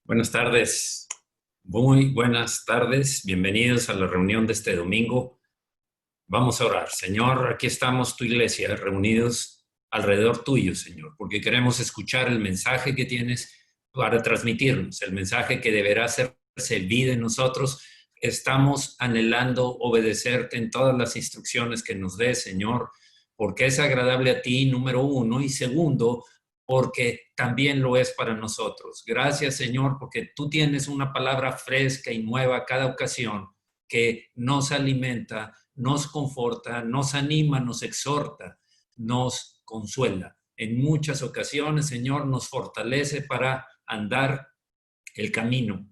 Buenas tardes, muy buenas tardes. Bienvenidos a la reunión de este domingo. Vamos a orar. Señor, aquí estamos, tu iglesia, reunidos alrededor tuyo, Señor, porque queremos escuchar el mensaje que tienes para transmitirnos, el mensaje que deberá hacerse vida en nosotros. Estamos anhelando obedecerte en todas las instrucciones que nos des, Señor, porque es agradable a ti, número uno, y segundo, porque también lo es para nosotros. Gracias, Señor, porque tú tienes una palabra fresca y nueva cada ocasión que nos alimenta, nos conforta, nos anima, nos exhorta, nos consuela. En muchas ocasiones, Señor, nos fortalece para andar el camino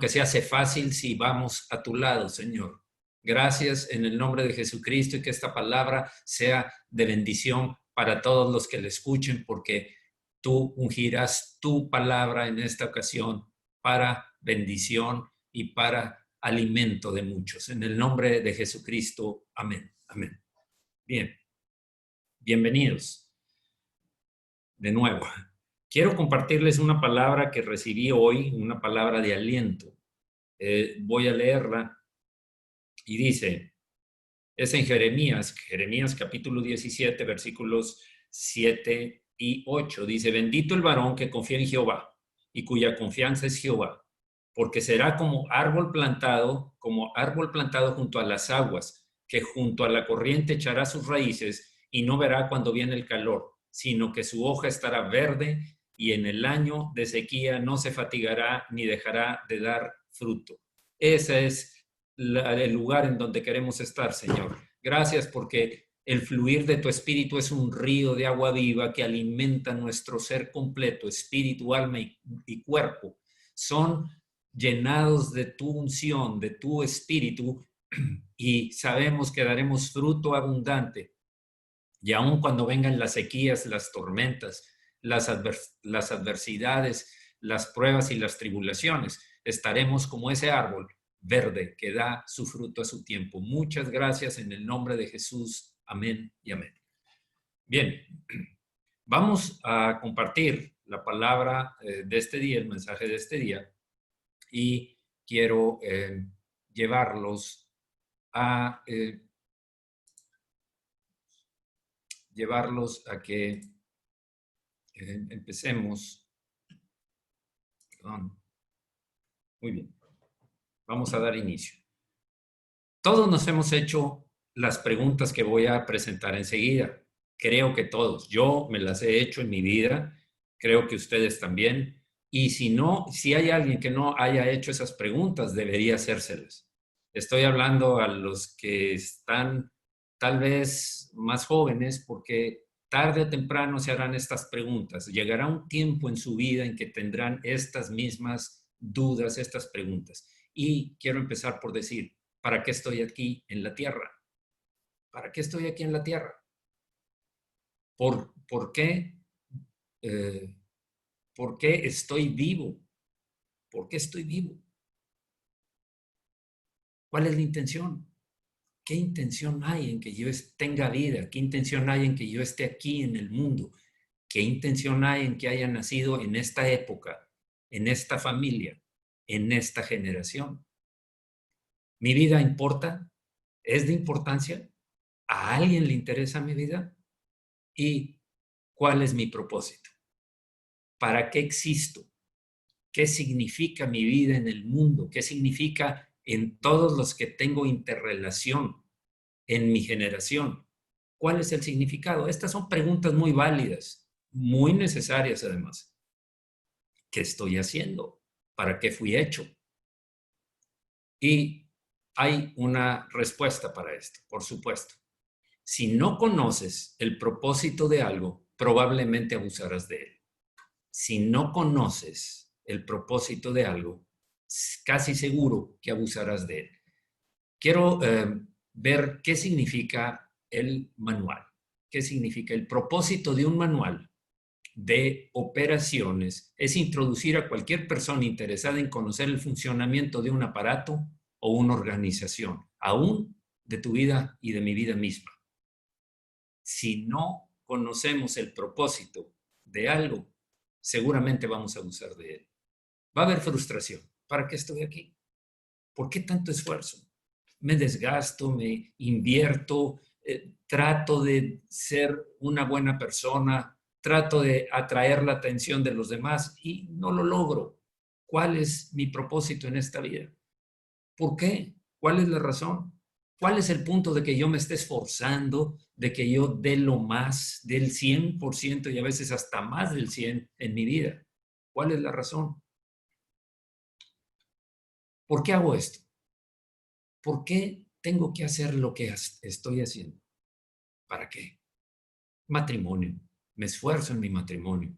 que se hace fácil si vamos a tu lado, Señor. Gracias en el nombre de Jesucristo y que esta palabra sea de bendición para todos los que la escuchen, porque tú ungirás tu palabra en esta ocasión para bendición y para alimento de muchos. En el nombre de Jesucristo, amén. Amén. Bien, bienvenidos de nuevo. Quiero compartirles una palabra que recibí hoy, una palabra de aliento. Voy a leerla y dice, es en Jeremías capítulo 17, versículos 7 y 8. Dice, bendito el varón que confía en Jehová y cuya confianza es Jehová, porque será como árbol plantado junto a las aguas, que junto a la corriente echará sus raíces y no verá cuando viene el calor, sino que su hoja estará verde y en el año de sequía no se fatigará ni dejará de dar fruto. Ese es el lugar en donde queremos estar, Señor. Gracias porque el fluir de tu espíritu es un río de agua viva que alimenta nuestro ser completo, espíritu, alma y cuerpo. Son llenados de tu unción, de tu espíritu, y sabemos que daremos fruto abundante. Y aun cuando vengan las sequías, las tormentas, las adversidades, las pruebas y las tribulaciones, estaremos como ese árbol verde que da su fruto a su tiempo. Muchas gracias en el nombre de Jesús. Amén y amén. Bien, vamos a compartir la palabra de este día, el mensaje de este día, y quiero llevarlos a que empecemos. Perdón. Muy bien, vamos a dar inicio. Todos nos hemos hecho las preguntas que voy a presentar enseguida. Creo que todos. Yo me las he hecho en mi vida. Creo que ustedes también. Y si no, si hay alguien que no haya hecho esas preguntas, debería hacérselas. Estoy hablando a los que están tal vez más jóvenes, porque tarde o temprano se harán estas preguntas. Llegará un tiempo en su vida en que tendrán estas mismas dudas, estas preguntas. Y quiero empezar por decir, ¿para qué estoy aquí en la tierra? ¿Para qué estoy aquí en la tierra? ¿Por qué? Eh, ¿Por qué estoy vivo? ¿Por qué estoy vivo? ¿Cuál es la intención? ¿Qué intención hay en que yo tenga vida? ¿Qué intención hay en que yo esté aquí en el mundo? ¿Qué intención hay en que haya nacido en esta época, en esta familia, en esta generación? ¿Mi vida importa? ¿Es de importancia? ¿A alguien le interesa mi vida? ¿Y cuál es mi propósito? ¿Para qué existo? ¿Qué significa mi vida en el mundo? ¿Qué significa en todos los que tengo interrelación en mi generación? ¿Cuál es el significado? Estas son preguntas muy válidas, muy necesarias además. ¿Qué estoy haciendo? ¿Para qué fui hecho? Y hay una respuesta para esto, por supuesto. Si no conoces el propósito de algo, probablemente abusarás de él. Si no conoces el propósito de algo, casi seguro que abusarás de él. Quiero ver qué significa el manual, qué significa el propósito de un manual de operaciones. Es introducir a cualquier persona interesada en conocer el funcionamiento de un aparato o una organización, aún de tu vida y de mi vida misma. Si no conocemos el propósito de algo, seguramente vamos a abusar de él. Va a haber frustración. ¿Para qué estoy aquí? ¿Por qué tanto esfuerzo? Me desgasto, me invierto, trato de ser una buena persona, trato de atraer la atención de los demás y no lo logro. ¿Cuál es mi propósito en esta vida? ¿Por qué? ¿Cuál es la razón? ¿Cuál es el punto de que yo me esté esforzando, de que yo dé lo más del 100% y a veces hasta más del 100% en mi vida? ¿Cuál es la razón? ¿Por qué hago esto? ¿Por qué tengo que hacer lo que estoy haciendo? ¿Para qué? Matrimonio. Me esfuerzo en mi matrimonio.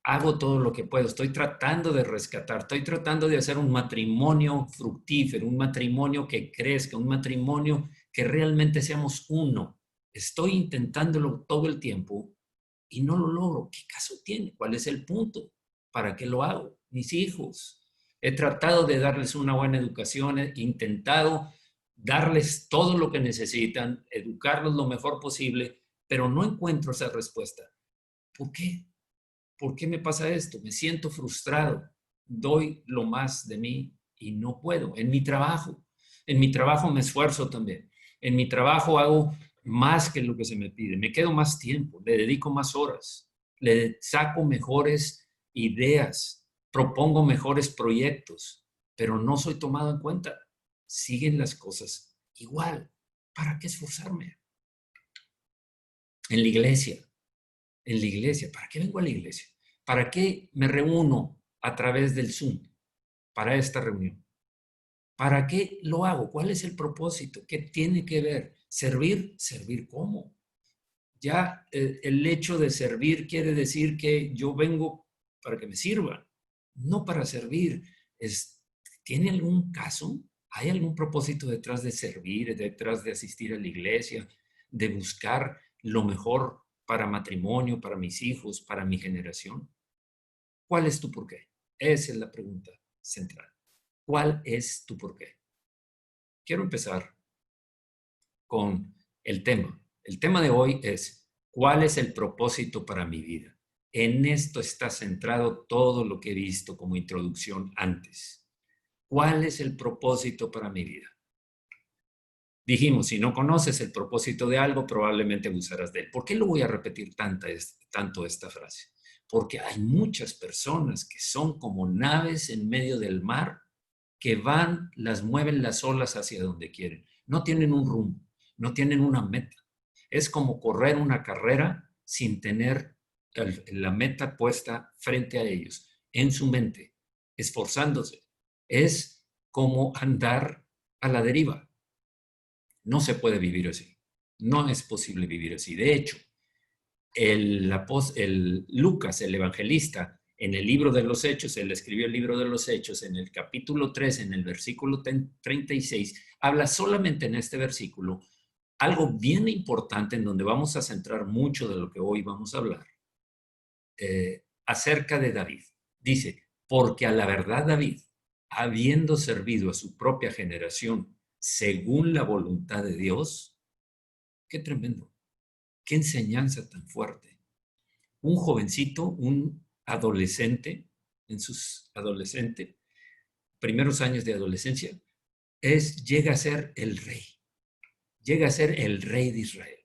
Hago todo lo que puedo. Estoy tratando de rescatar. Estoy tratando de hacer un matrimonio fructífero, un matrimonio que crezca, un matrimonio que realmente seamos uno. Estoy intentándolo todo el tiempo y no lo logro. ¿Qué caso tiene? ¿Cuál es el punto? ¿Para qué lo hago? Mis hijos. He tratado de darles una buena educación, he intentado darles todo lo que necesitan, educarlos lo mejor posible, pero no encuentro esa respuesta. ¿Por qué? ¿Por qué me pasa esto? Me siento frustrado, doy lo más de mí y no puedo. En mi trabajo me esfuerzo también. En mi trabajo hago más que lo que se me pide. Me quedo más tiempo, le dedico más horas, le saco mejores ideas, propongo mejores proyectos, pero no soy tomado en cuenta. Siguen las cosas igual. ¿Para qué esforzarme? En la iglesia, ¿para qué vengo a la iglesia? ¿Para qué me reúno a través del Zoom para esta reunión? ¿Para qué lo hago? ¿Cuál es el propósito? ¿Qué tiene que ver? ¿Servir? ¿Servir cómo? Ya el hecho de servir quiere decir que yo vengo para que me sirvan, no para servir. ¿Tiene algún caso? ¿Hay algún propósito detrás de servir, detrás de asistir a la iglesia, de buscar lo mejor para matrimonio, para mis hijos, para mi generación? ¿Cuál es tu porqué? Esa es la pregunta central. ¿Cuál es tu porqué? Quiero empezar con el tema. El tema de hoy es, ¿cuál es el propósito para mi vida? En esto está centrado todo lo que he visto como introducción antes. ¿Cuál es el propósito para mi vida? Dijimos, si no conoces el propósito de algo, probablemente abusarás de él. ¿Por qué lo voy a repetir tanto esta frase? Porque hay muchas personas que son como naves en medio del mar que las mueven las olas hacia donde quieren. No tienen un rumbo, no tienen una meta. Es como correr una carrera sin tener la meta puesta frente a ellos, en su mente, esforzándose. Es como andar a la deriva. No se puede vivir así. No es posible vivir así. De hecho, el Lucas, el evangelista, en el libro de los Hechos, él escribió el libro de los Hechos, en el capítulo 3, en el versículo 36, habla solamente en este versículo algo bien importante en donde vamos a centrar mucho de lo que hoy vamos a hablar, acerca de David. Dice, porque a la verdad David, habiendo servido a su propia generación según la voluntad de Dios, qué tremendo, qué enseñanza tan fuerte. Un jovencito, un adolescente, en sus primeros años de adolescencia, llega a ser el rey, llega a ser el rey de Israel.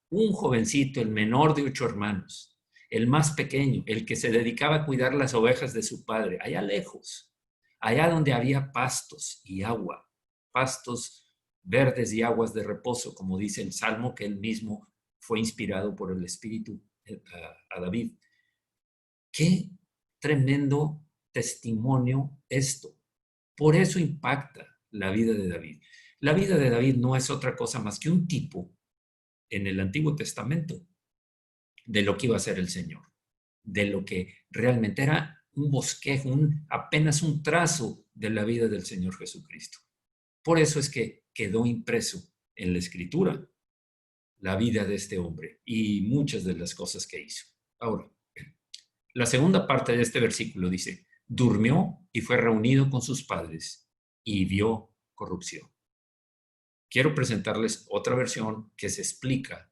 Un jovencito, el menor de 8 hermanos, el más pequeño, el que se dedicaba a cuidar las ovejas de su padre, allá lejos, allá donde había pastos y agua, pastos verdes y aguas de reposo, como dice el Salmo, que él mismo fue inspirado por el Espíritu a David. Qué tremendo testimonio esto. Por eso impacta la vida de David. La vida de David no es otra cosa más que un tipo en el Antiguo Testamento de lo que iba a ser el Señor, de lo que realmente era un bosquejo, apenas un trazo de la vida del Señor Jesucristo. Por eso es que quedó impreso en la Escritura la vida de este hombre y muchas de las cosas que hizo. Ahora, la segunda parte de este versículo dice, durmió y fue reunido con sus padres y vio corrupción. Quiero presentarles otra versión que se explica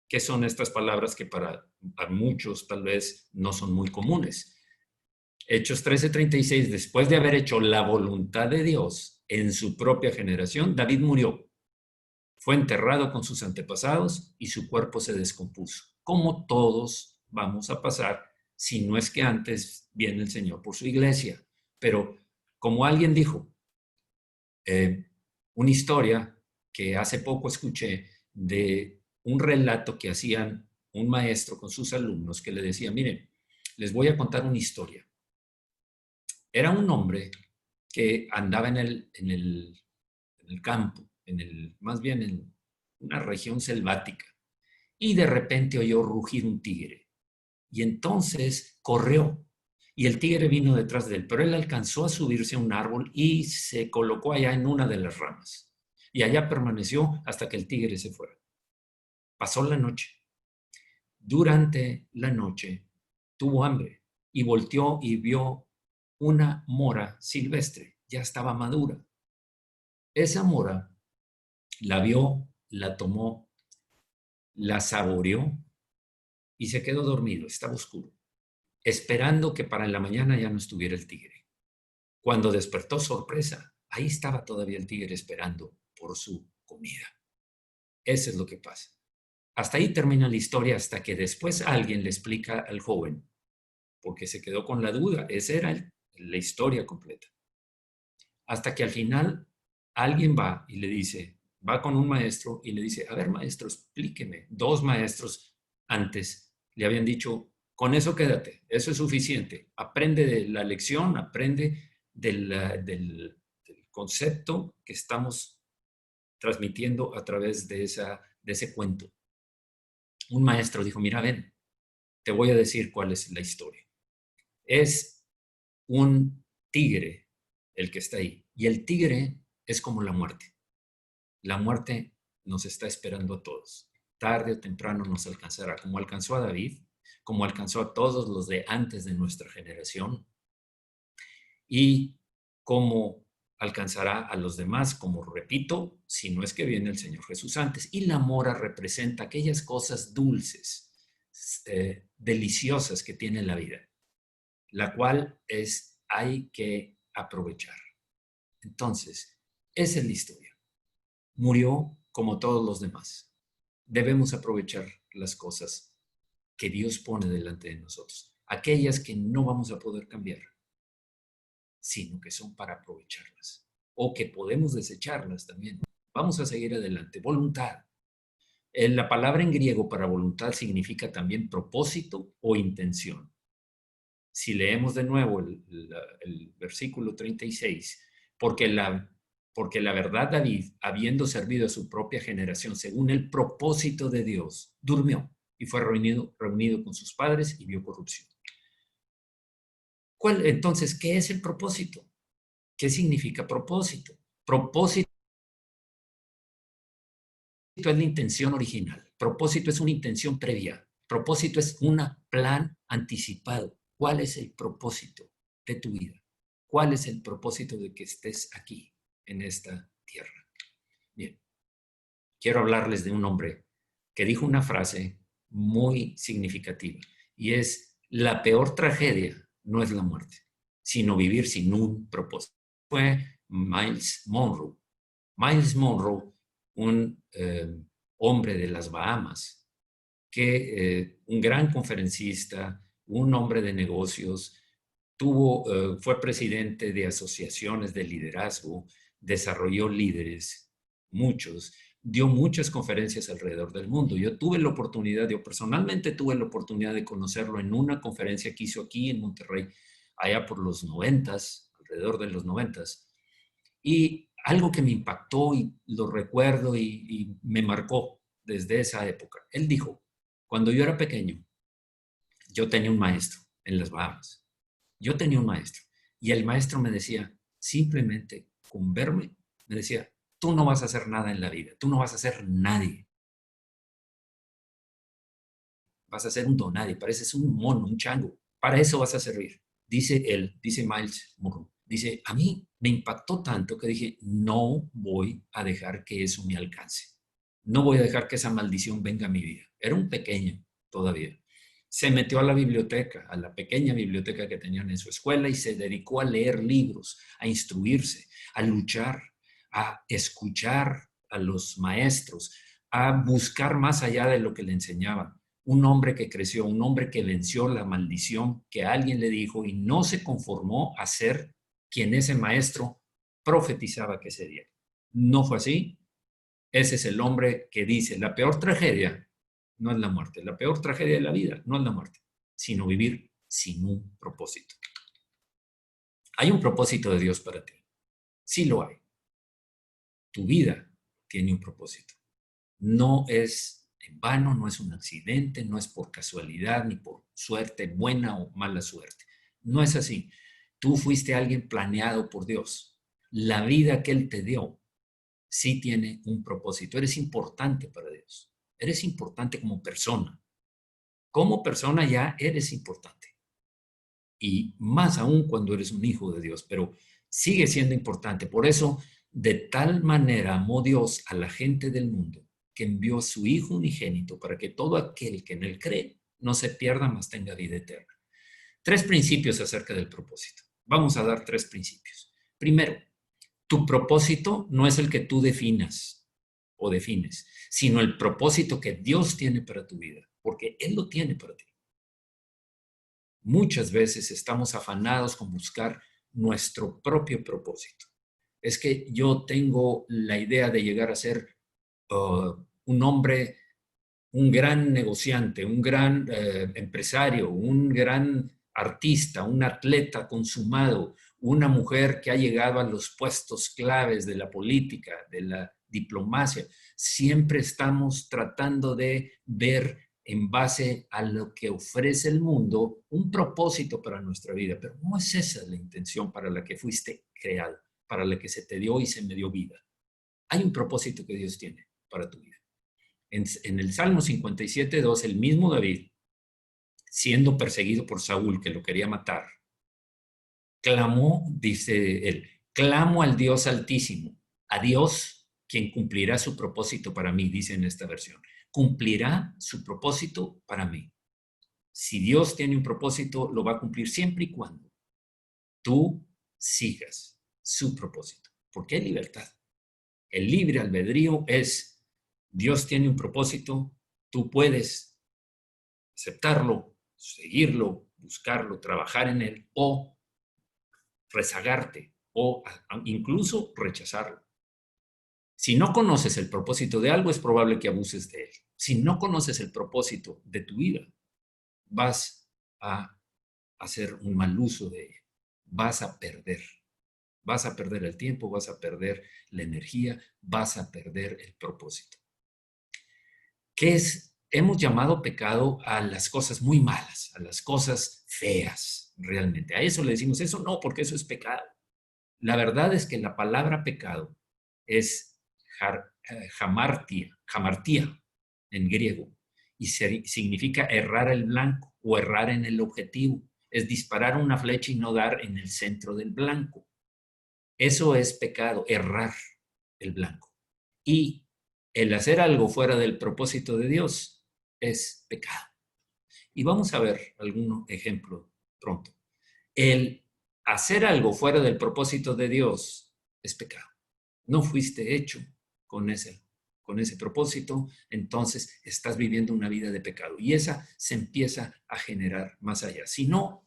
qué son estas palabras que para muchos tal vez no son muy comunes. Hechos 13:36, después de haber hecho la voluntad de Dios en su propia generación, David murió. Fue enterrado con sus antepasados y su cuerpo se descompuso. Como todos vamos a pasar, si no es que antes viene el Señor por su iglesia. Pero como alguien dijo, una historia que hace poco escuché de un relato que hacían un maestro con sus alumnos que le decía, miren, les voy a contar una historia. Era un hombre que andaba en el campo, más bien en una región selvática, y de repente oyó rugir un tigre. Y entonces corrió, y el tigre vino detrás de él, pero él alcanzó a subirse a un árbol y se colocó allá en una de las ramas. Y allá permaneció hasta que el tigre se fuera. Pasó la noche. Durante la noche tuvo hambre y volteó y vio una mora silvestre, ya estaba madura. Esa mora la vio, la tomó, la saboreó y se quedó dormido, estaba oscuro, esperando que para en la mañana ya no estuviera el tigre. Cuando despertó, sorpresa, ahí estaba todavía el tigre esperando por su comida. Eso es lo que pasa. Hasta ahí termina la historia, hasta que después alguien le explica al joven, porque se quedó con la duda. Esa era la historia completa. Hasta que al final alguien va y le dice, va con un maestro y le dice, a ver, maestro, explíqueme. Dos maestros antes le habían dicho, con eso quédate, eso es suficiente. Aprende de la lección, aprende del concepto que estamos transmitiendo a través de ese cuento. Un maestro dijo, mira, ven, te voy a decir cuál es la historia. Es un tigre el que está ahí. Y el tigre es como la muerte. La muerte nos está esperando a todos. Tarde o temprano nos alcanzará, como alcanzó a David, como alcanzó a todos los de antes de nuestra generación, y como alcanzará a los demás, como repito, si no es que viene el Señor Jesús antes. Y la mora representa aquellas cosas dulces, deliciosas que tiene la vida, la cual hay que aprovechar. Entonces, esa es la historia. Murió como todos los demás. Debemos aprovechar las cosas que Dios pone delante de nosotros, aquellas que no vamos a poder cambiar, sino que son para aprovecharlas, o que podemos desecharlas también. Vamos a seguir adelante. Voluntad. La palabra en griego para voluntad significa también propósito o intención. Si leemos de nuevo el versículo 36, porque la verdad David, habiendo servido a su propia generación según el propósito de Dios, durmió y fue reunido con sus padres y vio corrupción. Entonces, ¿qué es el propósito? ¿Qué significa propósito? Propósito es la intención original. Propósito es una intención previa. Propósito es un plan anticipado. ¿Cuál es el propósito de tu vida? ¿Cuál es el propósito de que estés aquí, en esta tierra? Bien, quiero hablarles de un hombre que dijo una frase muy significativa y es: la peor tragedia no es la muerte, sino vivir sin un propósito. Fue Miles Monroe. Miles Monroe, un hombre de las Bahamas, un gran conferencista, un hombre de negocios, fue presidente de asociaciones de liderazgo, desarrolló líderes, muchos, dio muchas conferencias alrededor del mundo. Yo personalmente tuve la oportunidad de conocerlo en una conferencia que hizo aquí en Monterrey, allá por los 90s, alrededor de los 90s. Y algo que me impactó y lo recuerdo y me marcó desde esa época. Él dijo, cuando yo era pequeño, yo tenía un maestro en las Bahamas. Yo tenía un maestro y el maestro me decía, simplemente con verme, me decía, tú no vas a hacer nada en la vida, tú no vas a ser nadie. Vas a ser un donadie, pareces un mono, un chango. Para eso vas a servir. Dice él, dice Miles Monroe, dice, a mí me impactó tanto que dije, no voy a dejar que eso me alcance. No voy a dejar que esa maldición venga a mi vida. Era un pequeño todavía. Se metió a la biblioteca, a la pequeña biblioteca que tenían en su escuela y se dedicó a leer libros, a instruirse, a luchar, a escuchar a los maestros, a buscar más allá de lo que le enseñaban. Un hombre que creció, un hombre que venció la maldición que alguien le dijo y no se conformó a ser quien ese maestro profetizaba que sería. No fue así. Ese es el hombre que dice, la peor tragedia no es la muerte, la peor tragedia de la vida no es la muerte, sino vivir sin un propósito. Hay un propósito de Dios para ti. Sí lo hay. Tu vida tiene un propósito. No es en vano, no es un accidente, no es por casualidad ni por suerte, buena o mala suerte. No es así. Tú fuiste alguien planeado por Dios. La vida que Él te dio sí tiene un propósito. Eres importante para Dios. Eres importante como persona. Como persona ya eres importante. Y más aún cuando eres un hijo de Dios, pero sigue siendo importante. Por eso, de tal manera amó Dios a la gente del mundo que envió a su Hijo unigénito para que todo aquel que en él cree no se pierda, mas tenga vida eterna. 3 principios acerca del propósito. Vamos a dar 3 principios. Primero, tu propósito no es el que tú definas o defines, sino el propósito que Dios tiene para tu vida, porque Él lo tiene para ti. Muchas veces estamos afanados con buscar nuestro propio propósito. Es que yo tengo la idea de llegar a ser un hombre, un gran negociante, un gran empresario, un gran artista, un atleta consumado, una mujer que ha llegado a los puestos claves de la política, de la diplomacia. Siempre estamos tratando de ver en base a lo que ofrece el mundo un propósito para nuestra vida, pero no es esa la intención para la que fuiste creado, para la que se te dio y se me dio vida. Hay un propósito que Dios tiene para tu vida. En el Salmo 57:2, el mismo David, siendo perseguido por Saúl, que lo quería matar, clamó, dice él, clamo al Dios Altísimo, a Dios quien cumplirá su propósito para mí, dice en esta versión. Cumplirá su propósito para mí. Si Dios tiene un propósito, lo va a cumplir siempre y cuando tú sigas su propósito, porque hay libertad. El libre albedrío es, Dios tiene un propósito, tú puedes aceptarlo, seguirlo, buscarlo, trabajar en él o rezagarte o incluso rechazarlo. Si no conoces el propósito de algo, es probable que abuses de él. Si no conoces el propósito de tu vida, vas a hacer un mal uso de él. Vas a perder. Vas a perder el tiempo, vas a perder la energía, vas a perder el propósito. ¿Qué es? Hemos llamado pecado a las cosas muy malas, a las cosas feas, realmente. A eso le decimos, eso no, porque eso es pecado. La verdad es que la palabra pecado es jamartía en griego, y significa errar el blanco o errar en el objetivo. Es disparar una flecha y no dar en el centro del blanco. Eso es pecado, errar el blanco. Y el hacer algo fuera del propósito de Dios es pecado. Y vamos a ver algún ejemplo pronto. El hacer algo fuera del propósito de Dios es pecado. No fuiste hecho con ese propósito, entonces estás viviendo una vida de pecado. Y esa se empieza a generar más allá. Si no,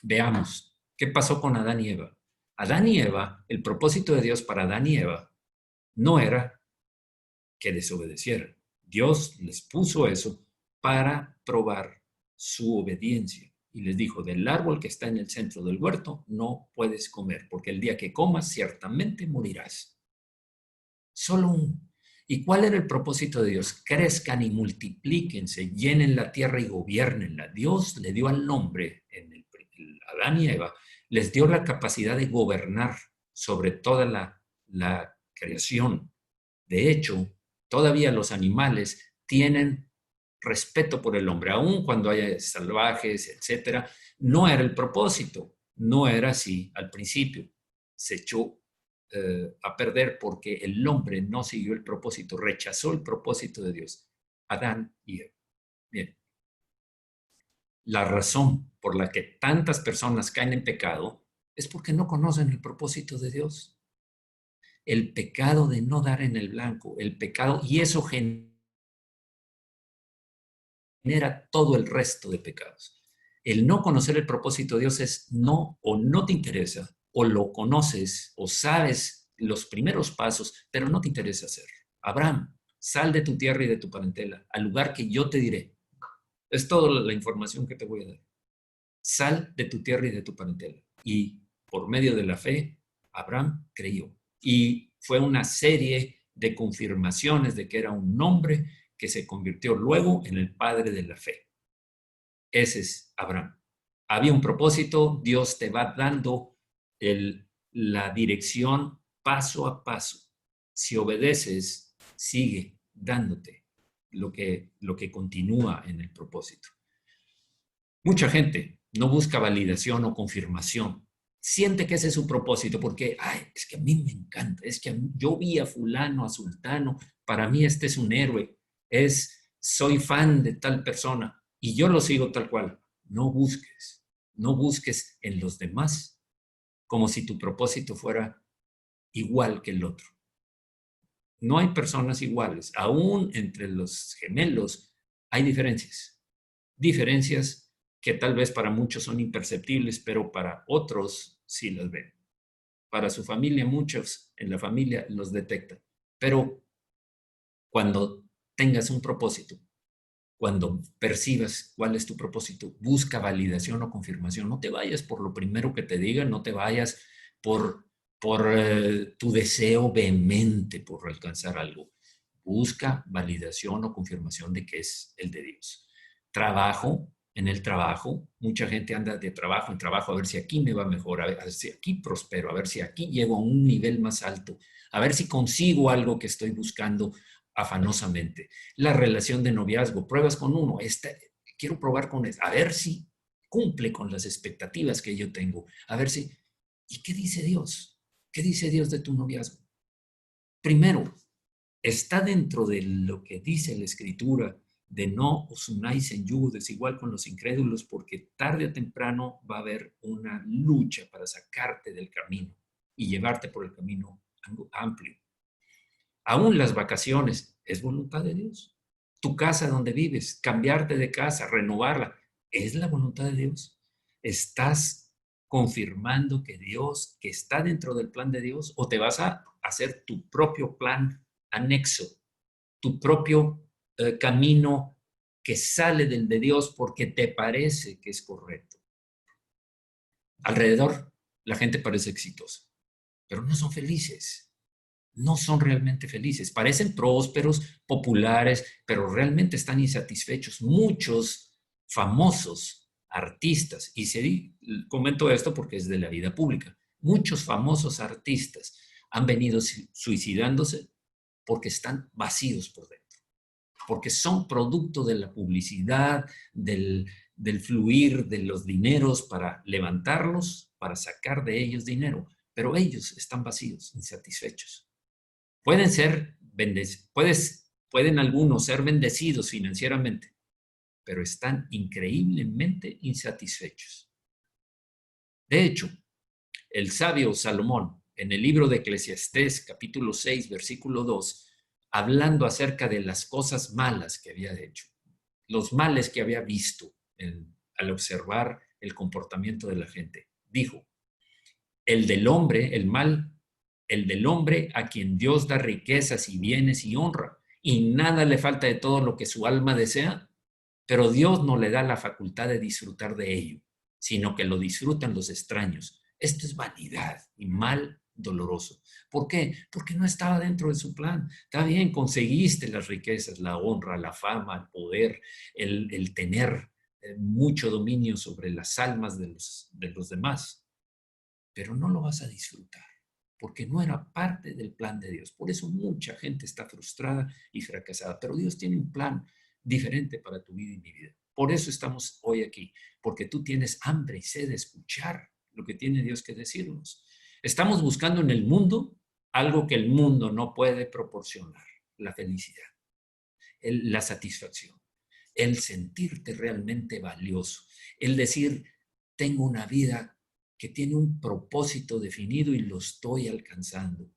veamos qué pasó con Adán y Eva. Adán y Eva, el propósito de Dios para Adán y Eva no era que desobedecieran. Dios les puso eso para probar su obediencia. Y les dijo, del árbol que está en el centro del huerto no puedes comer, porque el día que comas ciertamente morirás. Solo uno. ¿Y cuál era el propósito de Dios? Crezcan y multiplíquense, llenen la tierra y gobiernenla. Dios le dio al hombre, en el Adán y Eva, les dio la capacidad de gobernar sobre toda la creación. De hecho, todavía los animales tienen respeto por el hombre, aun cuando haya salvajes, etcétera. No era el propósito, no era así al principio. Se echó a perder porque el hombre no siguió el propósito, rechazó el propósito de Dios. Adán y Eva. Bien. La razón por la que tantas personas caen en pecado es porque no conocen el propósito de Dios. El pecado de no dar en el blanco, el pecado, y eso genera todo el resto de pecados. El no conocer el propósito de Dios es no, o no te interesa, o lo conoces, o sabes los primeros pasos, pero no te interesa hacerlo. Abraham, sal de tu tierra y de tu parentela, al lugar que yo te diré. Es toda la información que te voy a dar. Sal de tu tierra y de tu parentela. Y por medio de la fe, Abraham creyó. Y fue una serie de confirmaciones de que era un hombre que se convirtió luego en el padre de la fe. Ese es Abraham. Había un propósito, Dios te va dando la dirección paso a paso. Si obedeces, sigue dándote lo que continúa en el propósito. Mucha gente no busca validación o confirmación. Siente que ese es su propósito porque, ay, es que a mí me encanta, es que yo vi a fulano, a sultano, para mí este es un héroe, soy fan de tal persona y yo lo sigo tal cual. No busques en los demás como si tu propósito fuera igual que el otro. No hay personas iguales, aún entre los gemelos hay diferencias. Diferencias que tal vez para muchos son imperceptibles, pero para otros sí las ven. Para su familia, muchos en la familia los detectan. Pero cuando tengas un propósito, cuando percibas cuál es tu propósito, busca validación o confirmación. No te vayas por lo primero que te digan, no te vayas por tu deseo vehemente por alcanzar algo. Busca validación o confirmación de que es el de Dios. Trabajo, en el trabajo, mucha gente anda de trabajo en trabajo a ver si aquí me va mejor, a ver si aquí prospero, a ver si aquí llego a un nivel más alto, a ver si consigo algo que estoy buscando afanosamente. La relación de noviazgo, pruebas con uno, quiero probar con él, a ver si cumple con las expectativas que yo tengo, a ver si... ¿Y qué dice Dios? ¿Qué dice Dios de tu noviazgo? Primero, está dentro de lo que dice la Escritura de no os unáis en yugo desigual con los incrédulos, porque tarde o temprano va a haber una lucha para sacarte del camino y llevarte por el camino amplio. Aún las vacaciones, ¿es voluntad de Dios? Tu casa donde vives, cambiarte de casa, renovarla, ¿es la voluntad de Dios? ¿Estás confirmando que Dios, que está dentro del plan de Dios, o te vas a hacer tu propio plan anexo, tu propio camino que sale del de Dios porque te parece que es correcto? Alrededor, la gente parece exitosa, pero no son felices. No son realmente felices. Parecen prósperos, populares, pero realmente están insatisfechos. Muchos famosos artistas, y comento esto porque es de la vida pública, muchos famosos artistas han venido suicidándose porque están vacíos por dentro, porque son producto de la publicidad, del fluir de los dineros para levantarlos, para sacar de ellos dinero, pero ellos están vacíos, insatisfechos. Pueden algunos ser bendecidos financieramente, pero están increíblemente insatisfechos. De hecho, el sabio Salomón, en el libro de Eclesiastés, capítulo 6, versículo 2, hablando acerca de las cosas malas que había hecho, los males que había visto al observar el comportamiento de la gente, dijo: el del hombre, el mal, el del hombre a quien Dios da riquezas y bienes y honra, y nada le falta de todo lo que su alma desea, pero Dios no le da la facultad de disfrutar de ello, sino que lo disfrutan los extraños. Esto es vanidad y mal doloroso. ¿Por qué? Porque no estaba dentro de su plan. Está bien, conseguiste las riquezas, la honra, la fama, el poder, el tener mucho dominio sobre las almas de los demás, pero no lo vas a disfrutar porque no era parte del plan de Dios. Por eso mucha gente está frustrada y fracasada, pero Dios tiene un plan diferente para tu vida y mi vida. Por eso estamos hoy aquí, porque tú tienes hambre y sed de escuchar lo que tiene Dios que decirnos. Estamos buscando en el mundo algo que el mundo no puede proporcionar: la felicidad, la satisfacción. el sentirte realmente valioso, el decir, tengo una vida que tiene un propósito definido y lo estoy alcanzando.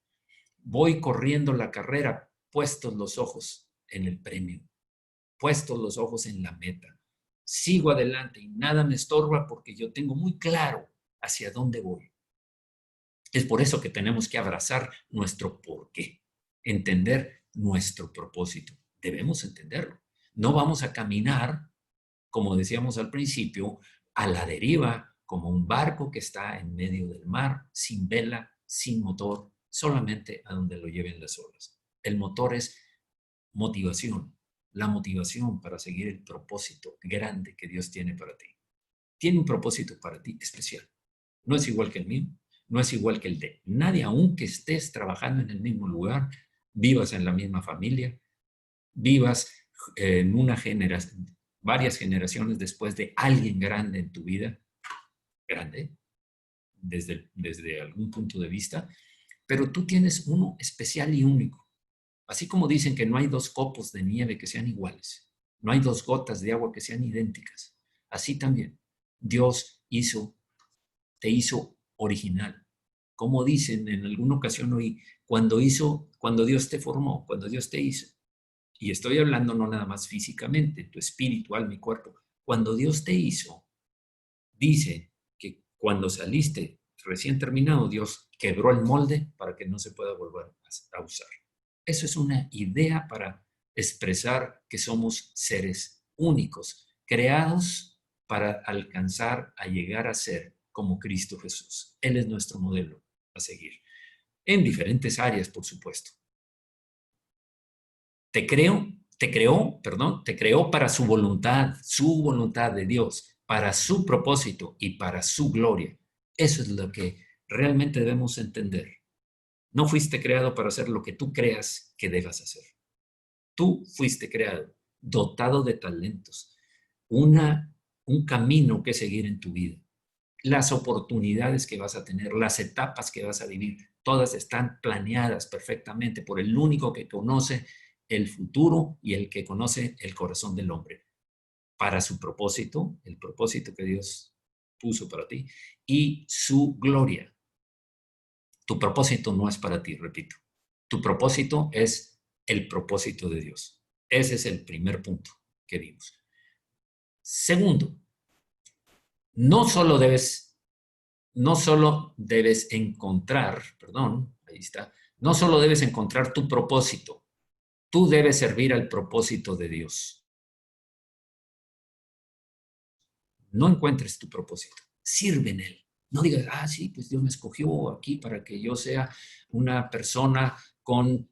Voy corriendo la carrera, puestos los ojos en el premio, puestos los ojos en la meta. Sigo adelante y nada me estorba porque yo tengo muy claro hacia dónde voy. Es por eso que tenemos que abrazar nuestro porqué, entender nuestro propósito. Debemos entenderlo. No vamos a caminar, como decíamos al principio, a la deriva, como un barco que está en medio del mar, sin vela, sin motor, solamente a donde lo lleven las olas. El motor es motivación, la motivación para seguir el propósito grande que Dios tiene para ti. Tiene un propósito para ti especial. No es igual que el mío, no es igual que el de nadie, aunque estés trabajando en el mismo lugar, vivas en la misma familia, vivas en una generación, varias generaciones después de alguien grande en tu vida, grande, desde algún punto de vista, pero tú tienes uno especial y único. Así como dicen que no hay dos copos de nieve que sean iguales, no hay dos gotas de agua que sean idénticas, así también Dios te hizo original. Como dicen en alguna ocasión hoy, cuando Dios te formó, cuando Dios te hizo, y estoy hablando no nada más físicamente, tu espíritu, alma y cuerpo, cuando Dios te hizo, dice que cuando saliste recién terminado, Dios quebró el molde para que no se pueda volver a usar. Eso es una idea para expresar que somos seres únicos, creados para alcanzar a llegar a ser como Cristo Jesús. Él es nuestro modelo a seguir, en diferentes áreas, por supuesto. Te creó para su voluntad de Dios, para su propósito y para su gloria. Eso es lo que realmente debemos entender. No fuiste creado para hacer lo que tú creas que debas hacer. Tú fuiste creado, dotado de talentos, un camino que seguir en tu vida. Las oportunidades que vas a tener, las etapas que vas a vivir, todas están planeadas perfectamente por el único que conoce el futuro y el que conoce el corazón del hombre, para su propósito, el propósito que Dios puso para ti, y su gloria. Tu propósito no es para ti, repito. Tu propósito es el propósito de Dios. Ese es el primer punto que vimos. Segundo, no solo debes encontrar, ahí está, no solo debes encontrar tu propósito, tú debes servir al propósito de Dios. No encuentres tu propósito, sirve en él. No digas, sí, pues Dios me escogió aquí para que yo sea una persona con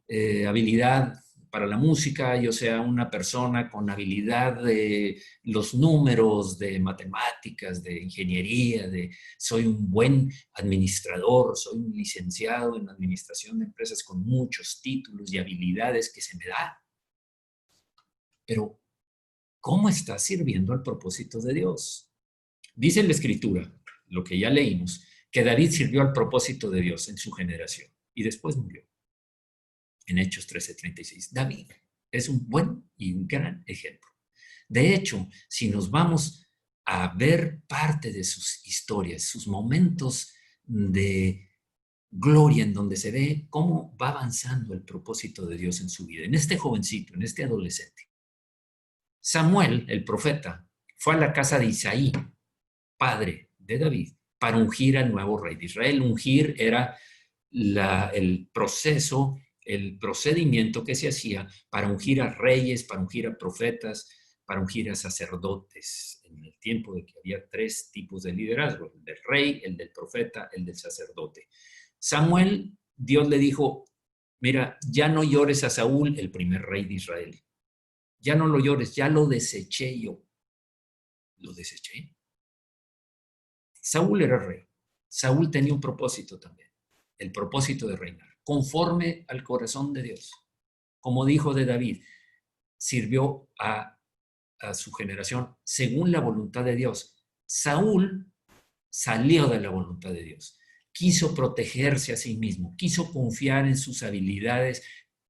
habilidad para la música, yo sea una persona con habilidad de los números, de matemáticas, de ingeniería, soy un buen administrador, soy un licenciado en administración de empresas con muchos títulos y habilidades que se me da. Pero, ¿cómo estás sirviendo al propósito de Dios? Dice la Escritura, lo que ya leímos, que David sirvió al propósito de Dios en su generación y después murió. En Hechos 13:36. David es un buen y un gran ejemplo. De hecho, si nos vamos a ver parte de sus historias, sus momentos de gloria en donde se ve cómo va avanzando el propósito de Dios en su vida, en este jovencito, en este adolescente. Samuel, el profeta, fue a la casa de Isaí, padre de David, para ungir al nuevo rey de Israel. Ungir era el proceso, el procedimiento que se hacía para ungir a reyes, para ungir a profetas, para ungir a sacerdotes, en el tiempo de que había 3 tipos de liderazgo: el del rey, el del profeta, el del sacerdote. Samuel, Dios le dijo, mira, ya no llores a Saúl, el primer rey de Israel. Ya no lo llores, ya lo deseché yo. ¿Lo deseché? Saúl era rey. Saúl tenía un propósito también, el propósito de reinar, conforme al corazón de Dios. Como dijo de David, sirvió a su generación según la voluntad de Dios. Saúl salió de la voluntad de Dios. Quiso protegerse a sí mismo, quiso confiar en sus habilidades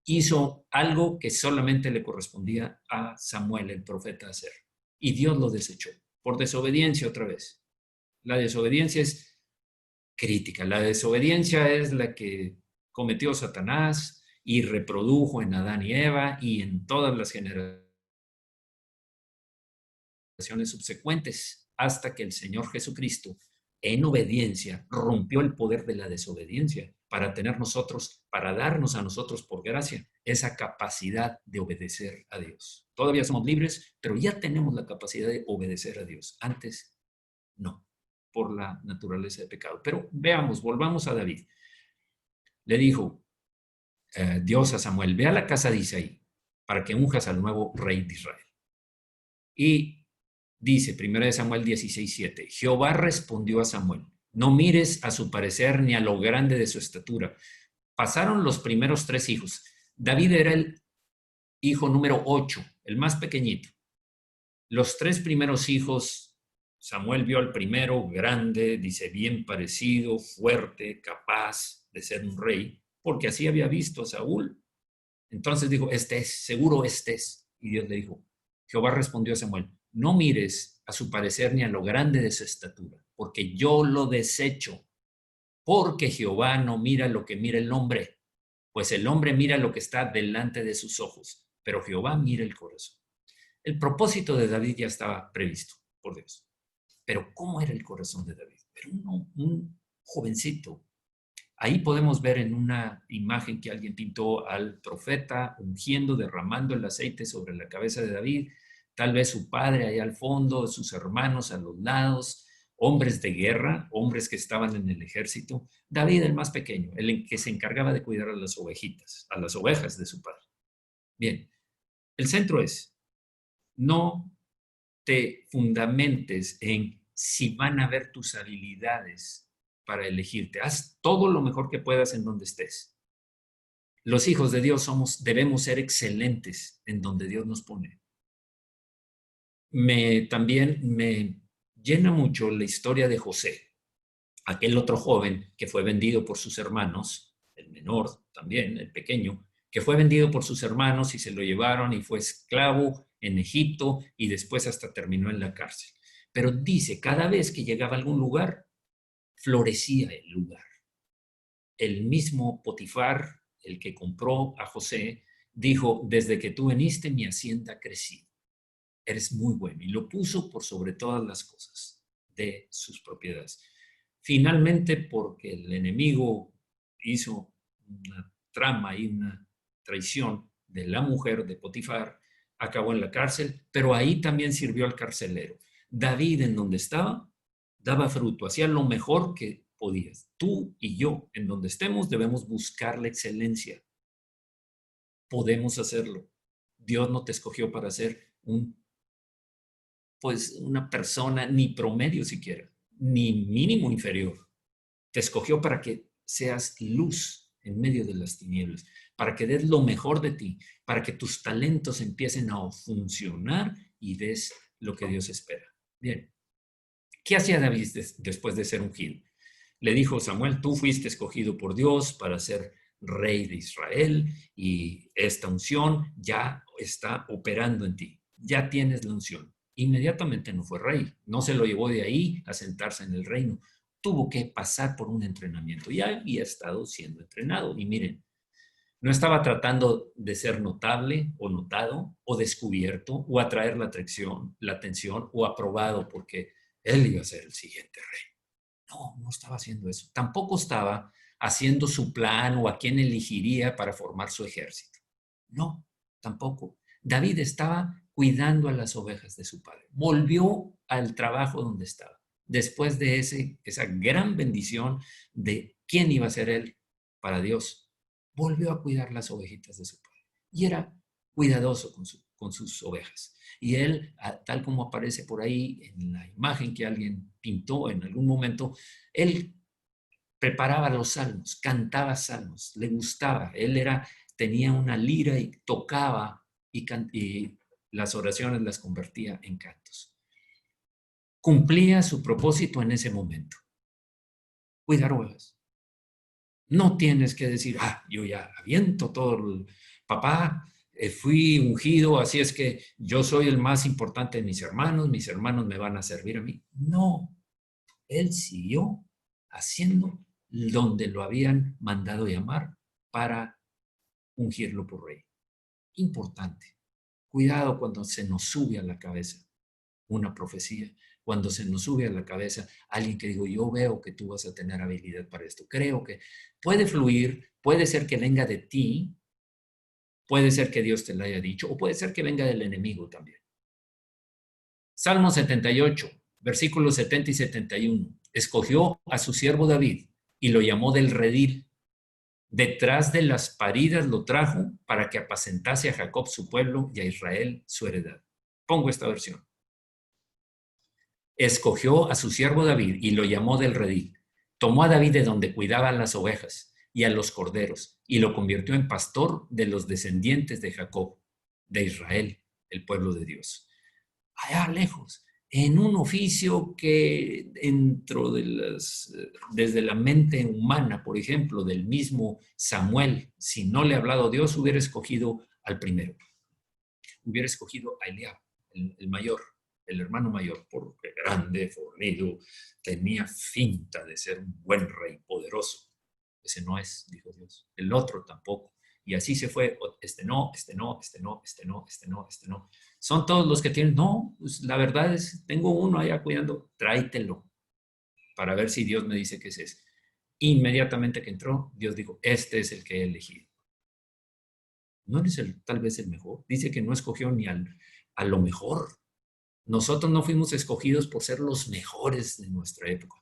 hizo algo que solamente le correspondía a Samuel, el profeta, hacer. Y Dios lo desechó por desobediencia otra vez. La desobediencia es crítica. La desobediencia es la que cometió Satanás y reprodujo en Adán y Eva y en todas las generaciones subsecuentes, hasta que el Señor Jesucristo, en obediencia, rompió el poder de la desobediencia para tener nosotros, para darnos a nosotros por gracia esa capacidad de obedecer a Dios. Todavía somos libres, pero ya tenemos la capacidad de obedecer a Dios. Antes, no, por la naturaleza de pecado. Pero veamos, volvamos a David. Le dijo Dios a Samuel, ve a la casa de Isaí para que unjas al nuevo rey de Israel. Y dice, 1 Samuel 16:7, Jehová respondió a Samuel, no mires a su parecer ni a lo grande de su estatura. Pasaron los primeros 3 hijos. David era el hijo número 8, el más pequeñito. Los 3 primeros hijos, Samuel vio al primero, grande, dice, bien parecido, fuerte, capaz de ser un rey, porque así había visto a Saúl. Entonces dijo, este es, seguro este es. Y Dios le dijo, Jehová respondió a Samuel, no mires a su parecer ni a lo grande de su estatura, porque yo lo desecho, porque Jehová no mira lo que mira el hombre, pues el hombre mira lo que está delante de sus ojos, pero Jehová mira el corazón. El propósito de David ya estaba previsto por Dios. Pero ¿cómo era el corazón de David? Era un jovencito. Ahí podemos ver en una imagen que alguien pintó al profeta ungiendo, derramando el aceite sobre la cabeza de David, tal vez su padre ahí al fondo, sus hermanos a los lados, hombres de guerra, hombres que estaban en el ejército. David, el más pequeño, el que se encargaba de cuidar a las ovejitas, a las ovejas de su padre. Bien, el centro es, no te fundamentes en si van a ver tus habilidades para elegirte. Haz todo lo mejor que puedas en donde estés. Los hijos de Dios debemos ser excelentes en donde Dios nos pone. También me llena mucho la historia de José, aquel otro joven que fue vendido por sus hermanos, el menor también, el pequeño, que fue vendido por sus hermanos y se lo llevaron y fue esclavo en Egipto y después hasta terminó en la cárcel. Pero dice, cada vez que llegaba a algún lugar, florecía el lugar. El mismo Potifar, el que compró a José, dijo, desde que tú viniste mi hacienda ha crecido. Eres muy bueno. Y lo puso por sobre todas las cosas de sus propiedades. Finalmente, porque el enemigo hizo una trama y una traición de la mujer de Potifar, acabó en la cárcel, pero ahí también sirvió al carcelero. David, en donde estaba, daba fruto, hacía lo mejor que podías. Tú y yo, en donde estemos, debemos buscar la excelencia. Podemos hacerlo. Dios no te escogió para ser una persona ni promedio siquiera, ni mínimo inferior. Te escogió para que seas luz en medio de las tinieblas, para que des lo mejor de ti, para que tus talentos empiecen a funcionar y des lo que Dios espera. Bien, ¿qué hacía David después de ser ungido? Le dijo Samuel, tú fuiste escogido por Dios para ser rey de Israel y esta unción ya está operando en ti, ya tienes la unción. Inmediatamente no fue rey, no se lo llevó de ahí a sentarse en el reino, tuvo que pasar por un entrenamiento, ya había estado siendo entrenado y miren, no estaba tratando de ser notable o notado o descubierto o atraer la atención o aprobado porque él iba a ser el siguiente rey. No, no estaba haciendo eso. Tampoco estaba haciendo su plan o a quién elegiría para formar su ejército. No, tampoco. David estaba cuidando a las ovejas de su padre. Volvió al trabajo donde estaba. Después de esa gran bendición de quién iba a ser él para Dios, volvió a cuidar las ovejitas de su padre. Y era cuidadoso con sus ovejas. Y él, tal como aparece por ahí en la imagen que alguien pintó en algún momento, él preparaba los salmos, cantaba salmos, le gustaba. Él tenía una lira y tocaba y las oraciones las convertía en cantos. Cumplía su propósito en ese momento. Cuidar ovejas. No tienes que decir, yo ya aviento todo papá, fui ungido, así es que yo soy el más importante de mis hermanos me van a servir a mí. No, él siguió haciendo donde lo habían mandado llamar para ungirlo por rey. Importante. Cuidado cuando se nos sube a la cabeza una profecía, cuando se nos sube a la cabeza alguien que digo, yo veo que tú vas a tener habilidad para esto. Creo que puede fluir, puede ser que venga de ti, puede ser que Dios te lo haya dicho, o puede ser que venga del enemigo también. Salmo 78, versículos 70 y 71. Escogió a su siervo David y lo llamó del redil. Detrás de las paridas lo trajo para que apacentase a Jacob su pueblo y a Israel su heredad. Pongo esta versión. Escogió a su siervo David y lo llamó del redil. Tomó a David de donde cuidaban las ovejas y a los corderos y lo convirtió en pastor de los descendientes de Jacob, de Israel, el pueblo de Dios. Allá lejos, en un oficio que dentro de desde la mente humana, por ejemplo, del mismo Samuel, si no le ha hablado Dios, hubiera escogido al primero. Hubiera escogido a Eliab, el mayor, el hermano mayor, porque grande, fornido, tenía finta de ser un buen rey, poderoso. Ese no es, dijo Dios. El otro tampoco. Y así se fue, este no, este no, este no, este no, este no, este no. Son todos los que tienen, no, pues la verdad es, tengo uno allá cuidando, tráetelo para ver si Dios me dice que es ese. Inmediatamente que entró, Dios dijo, este es el que he elegido. No eres tal vez el mejor. Dice que no escogió ni a lo mejor. Nosotros no fuimos escogidos por ser los mejores de nuestra época.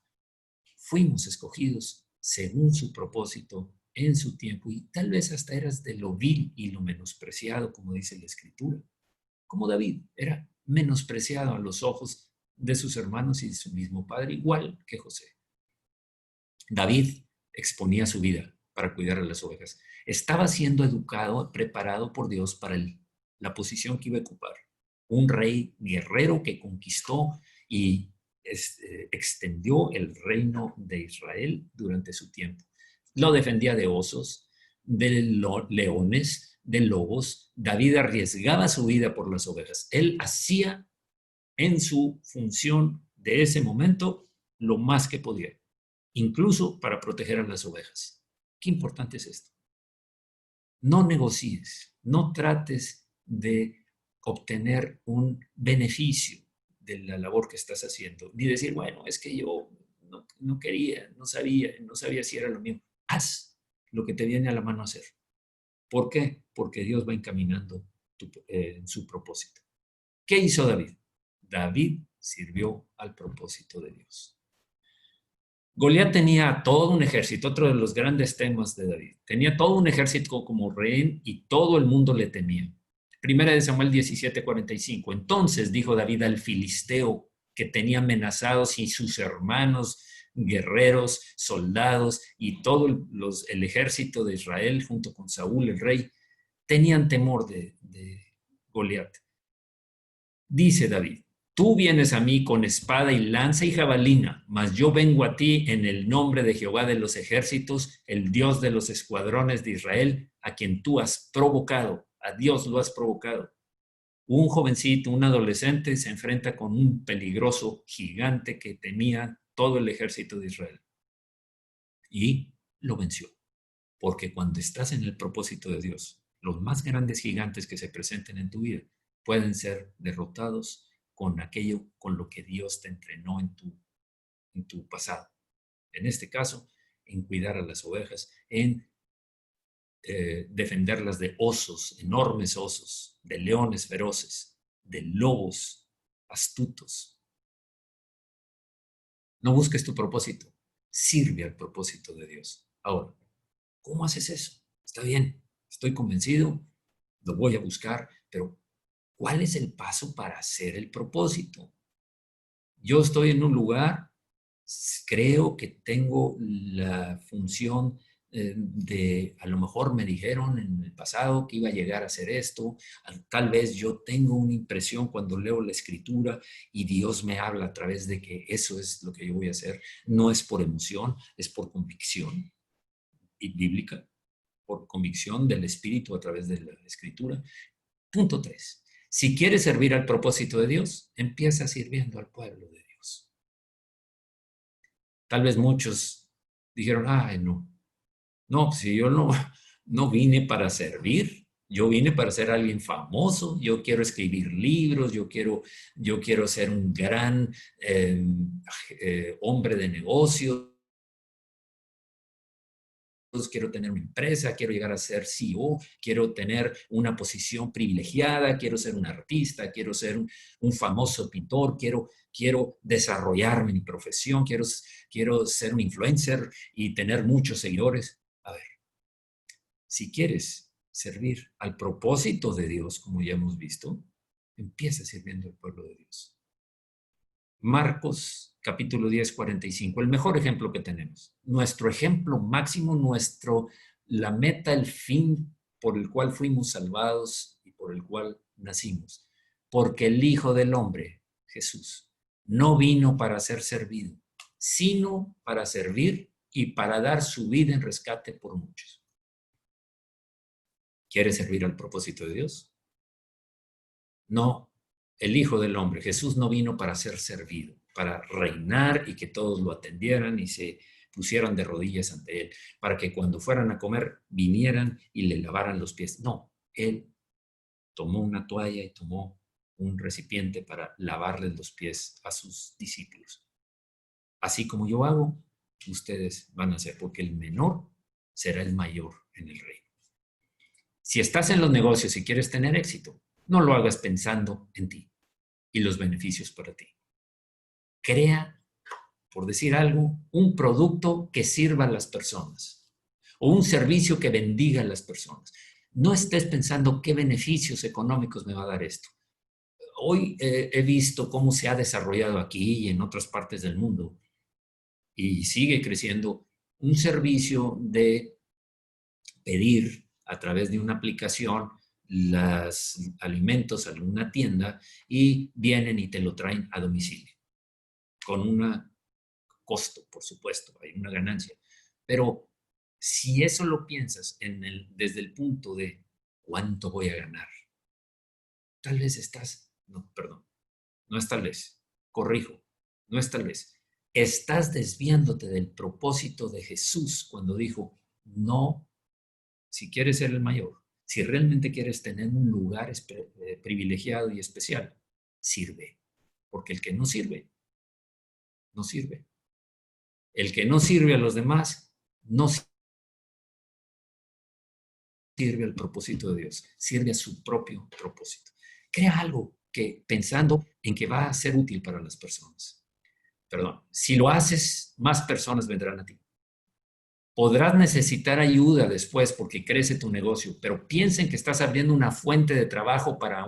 Fuimos escogidos según su propósito, en su tiempo, y tal vez hasta eras de lo vil y lo menospreciado, como dice la Escritura. Como David era menospreciado a los ojos de sus hermanos y de su mismo padre, igual que José. David exponía su vida para cuidar a las ovejas. Estaba siendo educado, preparado por Dios para la posición que iba a ocupar. Un rey guerrero que conquistó y extendió el reino de Israel durante su tiempo. Lo defendía de osos, de leones, de lobos. David arriesgaba su vida por las ovejas. Él hacía en su función de ese momento lo más que podía, incluso para proteger a las ovejas. Qué importante es esto. No negocies, no trates de obtener un beneficio de la labor que estás haciendo, ni decir, bueno, es que yo no quería, no sabía si era lo mío. Haz lo que te viene a la mano a hacer. ¿Por qué? Porque Dios va encaminando su propósito. ¿Qué hizo David? David sirvió al propósito de Dios. Goliat tenía todo un ejército, otro de los grandes temas de David. Tenía todo un ejército como rehén y todo el mundo le temía. Primera de Samuel 17:45. Entonces dijo David al filisteo que tenía amenazados y sus hermanos guerreros, soldados y todo el ejército de Israel junto con Saúl el rey, tenían temor de Goliat. Dice David, tú vienes a mí con espada y lanza y jabalina, mas yo vengo a ti en el nombre de Jehová de los ejércitos, el Dios de los escuadrones de Israel, a quien tú has provocado, a Dios lo has provocado. Un jovencito, un adolescente, se enfrenta con un peligroso gigante que tenía todo el ejército de Israel. Y lo venció. Porque cuando estás en el propósito de Dios, los más grandes gigantes que se presenten en tu vida pueden ser derrotados con aquello con lo que Dios te entrenó en tu pasado. En este caso, en cuidar a las ovejas, en defenderlas de osos, enormes osos, de leones feroces, de lobos astutos. No busques tu propósito, sirve al propósito de Dios. Ahora, ¿cómo haces eso? Está bien, estoy convencido, lo voy a buscar, pero ¿cuál es el paso para hacer el propósito? Yo estoy en un lugar, creo que tengo la función de, a lo mejor me dijeron en el pasado que iba a llegar a hacer esto, tal vez yo tengo una impresión cuando leo la escritura y Dios me habla a través de que eso es lo que yo voy a hacer, no es por emoción, es por convicción y bíblica. por convicción del Espíritu a través de la Escritura. Punto 3. Si quieres servir al propósito de Dios, empieza sirviendo al pueblo de Dios. Tal vez muchos dijeron, ay, no, si yo no vine para servir, yo vine para ser alguien famoso, yo quiero escribir libros, yo quiero ser un gran hombre de negocios, quiero tener una empresa, quiero llegar a ser CEO, quiero tener una posición privilegiada, quiero ser un artista, quiero ser un famoso pintor, quiero desarrollarme en mi profesión, quiero ser un influencer y tener muchos seguidores. A ver, si quieres servir al propósito de Dios, como ya hemos visto, empieza sirviendo al pueblo de Dios. Marcos capítulo 10, 45, el mejor ejemplo que tenemos. Nuestro ejemplo máximo, la meta, el fin por el cual fuimos salvados y por el cual nacimos. Porque el Hijo del Hombre, Jesús, no vino para ser servido, sino para servir y para dar su vida en rescate por muchos. ¿Quieres servir al propósito de Dios? No, el Hijo del Hombre, Jesús no vino para ser servido, para reinar y que todos lo atendieran y se pusieran de rodillas ante Él, para que cuando fueran a comer vinieran y le lavaran los pies. No, Él tomó una toalla y tomó un recipiente para lavarles los pies a sus discípulos. Así como yo hago, ustedes van a hacer, porque el menor será el mayor en el reino. Si estás en los negocios y quieres tener éxito, no lo hagas pensando en ti y los beneficios para ti. Crea, por decir algo, un producto que sirva a las personas o un servicio que bendiga a las personas. No estés pensando qué beneficios económicos me va a dar esto. Hoy he visto cómo se ha desarrollado aquí y en otras partes del mundo y sigue creciendo un servicio de pedir a través de una aplicación los alimentos a una tienda y vienen y te lo traen a domicilio. Con un costo, por supuesto, hay una ganancia. Pero si eso lo piensas desde el punto de cuánto voy a ganar, tal vez no es tal vez, corrijo, no es tal vez. Estás desviándote del propósito de Jesús cuando dijo, no, si quieres ser el mayor, si realmente quieres tener un lugar privilegiado y especial, sirve. Porque el que no sirve, no sirve. El que no sirve a los demás, no sirve al propósito de Dios, sirve a su propio propósito. Crea algo que pensando en que va a ser útil para las personas. Perdón, si lo haces, más personas vendrán a ti. Podrás necesitar ayuda después porque crece tu negocio, pero piensen que estás abriendo una fuente de trabajo para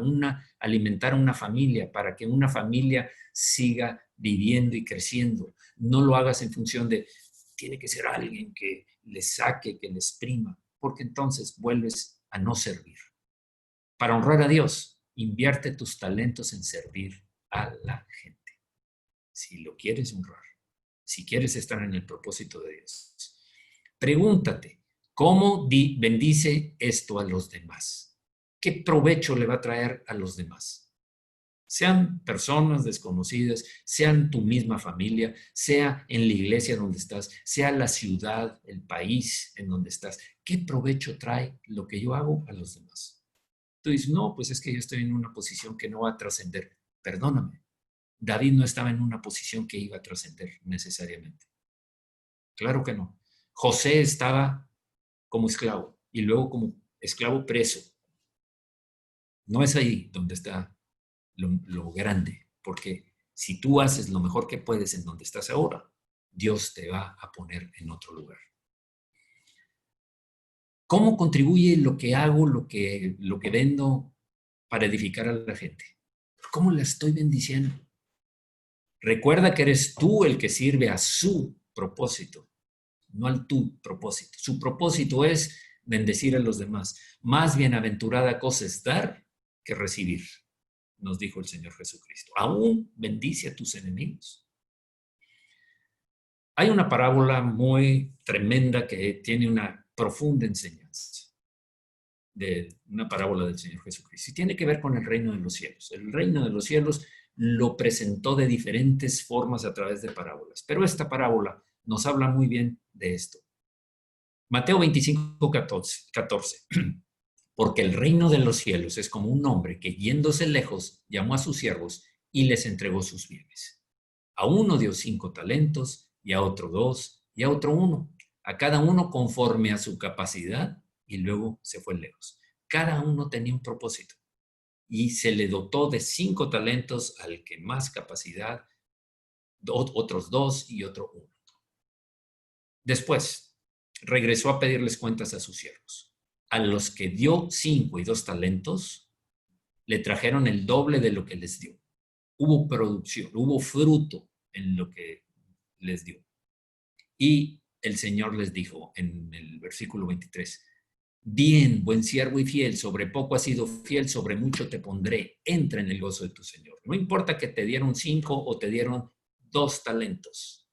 alimentar a una familia, para que una familia siga viviendo y creciendo. No lo hagas en función de, tiene que ser alguien que le saque, que le exprima, porque entonces vuelves a no servir. Para honrar a Dios, invierte tus talentos en servir a la gente. Si lo quieres honrar, si quieres estar en el propósito de Dios. Pregúntate, ¿cómo bendice esto a los demás? ¿Qué provecho le va a traer a los demás? Sean personas desconocidas, sean tu misma familia, sea en la iglesia donde estás, sea la ciudad, el país en donde estás. ¿Qué provecho trae lo que yo hago a los demás? Tú dices, no, pues es que yo estoy en una posición que no va a trascender. Perdóname, David no estaba en una posición que iba a trascender necesariamente. Claro que no. José estaba como esclavo y luego como esclavo preso. No es ahí donde está lo grande, porque si tú haces lo mejor que puedes en donde estás ahora, Dios te va a poner en otro lugar. ¿Cómo contribuye lo que hago, lo que vendo para edificar a la gente? ¿Cómo la estoy bendiciendo? Recuerda que eres tú el que sirve a su propósito, no al tu propósito. Su propósito es bendecir a los demás. Más bienaventurada cosa es dar que recibir, nos dijo el Señor Jesucristo. Aún bendice a tus enemigos. Hay una parábola muy tremenda que tiene una profunda enseñanza. de una parábola del Señor Jesucristo. Y tiene que ver con el reino de los cielos. El reino de los cielos lo presentó de diferentes formas a través de parábolas. Pero esta parábola nos habla muy bien de esto. Mateo 25, 14. Porque el reino de los cielos es como un hombre que yéndose lejos llamó a sus siervos y les entregó sus bienes. A uno dio 5 talentos, y a otro 2, y a otro 1, a cada uno conforme a su capacidad, y luego se fue lejos. Cada uno tenía un propósito, y se le dotó de 5 talentos al que más capacidad, otros 2 y otro 1. Después, regresó a pedirles cuentas a sus siervos. A los que dio 5 y 2 talentos, le trajeron el doble de lo que les dio. Hubo producción, hubo fruto en lo que les dio. Y el Señor les dijo en el versículo 23, bien, buen siervo y fiel, sobre poco has sido fiel, sobre mucho te pondré, entra en el gozo de tu Señor. No importa que te dieron 5 o te dieron 2 talentos.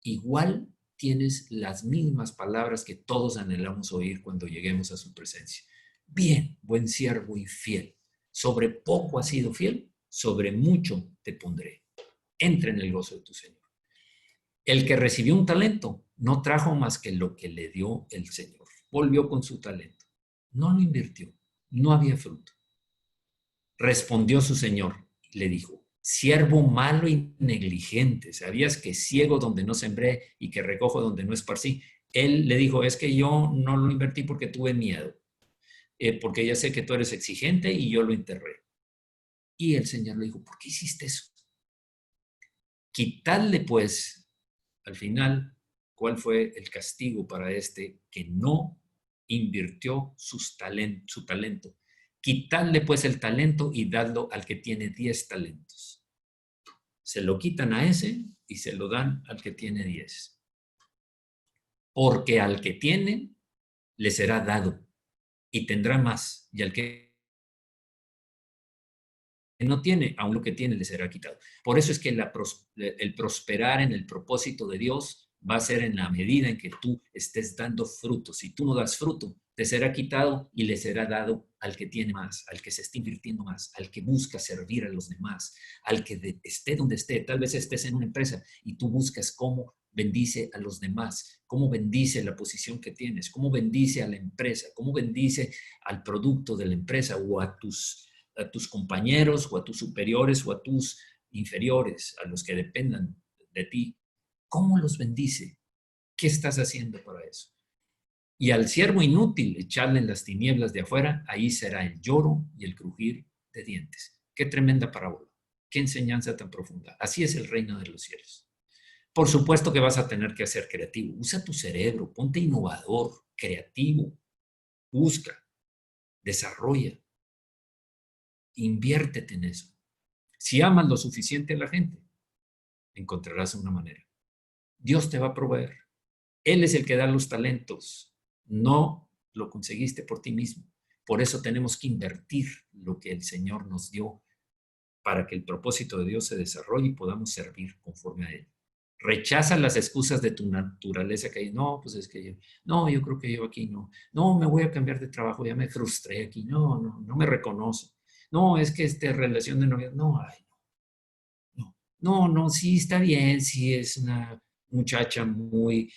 Igual tienes las mismas palabras que todos anhelamos oír cuando lleguemos a su presencia. Bien, buen siervo y fiel, sobre poco has sido fiel, sobre mucho te pondré. Entra en el gozo de tu Señor. El que recibió un talento no trajo más que lo que le dio el Señor. Volvió con su talento. No lo invirtió. No había fruto. Respondió su Señor y le dijo, siervo malo y negligente, ¿sabías que ciego donde no sembré y que recojo donde no esparcí? Él le dijo, es que yo no lo invertí porque tuve miedo, porque ya sé que tú eres exigente y yo lo enterré. Y el Señor le dijo, ¿por qué hiciste eso? Quitadle pues, al final, ¿cuál fue el castigo para este que no invirtió su talento? Quitadle pues el talento y dadlo al que tiene 10 talentos. Se lo quitan a ese y se lo dan al que tiene 10. Porque al que tiene, le será dado y tendrá más. Y al que no tiene, aún lo que tiene le será quitado. Por eso es que el prosperar en el propósito de Dios va a ser en la medida en que tú estés dando fruto. Si tú no das fruto, te será quitado y le será dado al que tiene más, al que se está invirtiendo más, al que busca servir a los demás, al que esté donde esté. Tal vez estés en una empresa y tú buscas cómo bendice a los demás, cómo bendice la posición que tienes, cómo bendice a la empresa, cómo bendice al producto de la empresa o a tus compañeros o a tus superiores o a tus inferiores, a los que dependan de ti. ¿Cómo los bendice? ¿Qué estás haciendo para eso? Y al siervo inútil echarle en las tinieblas de afuera, ahí será el lloro y el crujir de dientes. Qué tremenda parábola, qué enseñanza tan profunda. Así es el reino de los cielos. Por supuesto que vas a tener que ser creativo. Usa tu cerebro, ponte innovador, creativo, busca, desarrolla, inviértete en eso. Si amas lo suficiente a la gente, encontrarás una manera. Dios te va a proveer. Él es el que da los talentos. No lo conseguiste por ti mismo. Por eso tenemos que invertir lo que el Señor nos dio para que el propósito de Dios se desarrolle y podamos servir conforme a Él. Rechaza las excusas de tu naturaleza que hay. No, pues es que yo creo que yo aquí no, me voy a cambiar de trabajo, ya me frustré aquí, no me reconozco. No, es que esta relación de novia, no, sí está bien, sí es una muchacha muy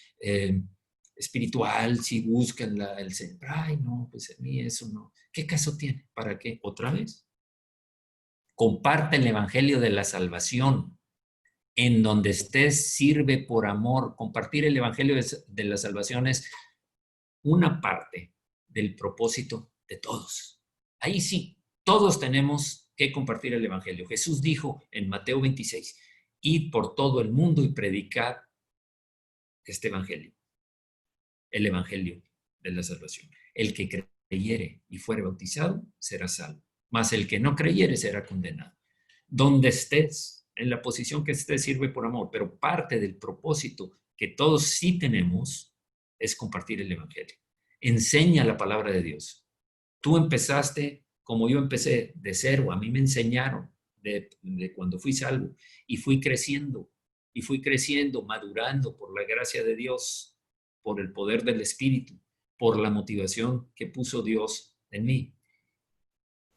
espiritual, si buscan el centro. Ay, no, pues a mí eso no. ¿Qué caso tiene? ¿Para qué? ¿Otra vez? Comparte el evangelio de la salvación. En donde estés, sirve por amor. Compartir el evangelio de la salvación es una parte del propósito de todos. Ahí sí, todos tenemos que compartir el evangelio. Jesús dijo en Mateo 26, id por todo el mundo y predicad este evangelio, el evangelio de la salvación. El que creyere y fuere bautizado será salvo, mas el que no creyere será condenado. Donde estés, en la posición que estés, sirve por amor, pero parte del propósito que todos sí tenemos es compartir el evangelio. Enseña la palabra de Dios. Tú empezaste como yo empecé, de cero. A mí me enseñaron de cuando fui salvo y fui creciendo, madurando por la gracia de Dios, por el poder del Espíritu. por la motivación que puso Dios en mí.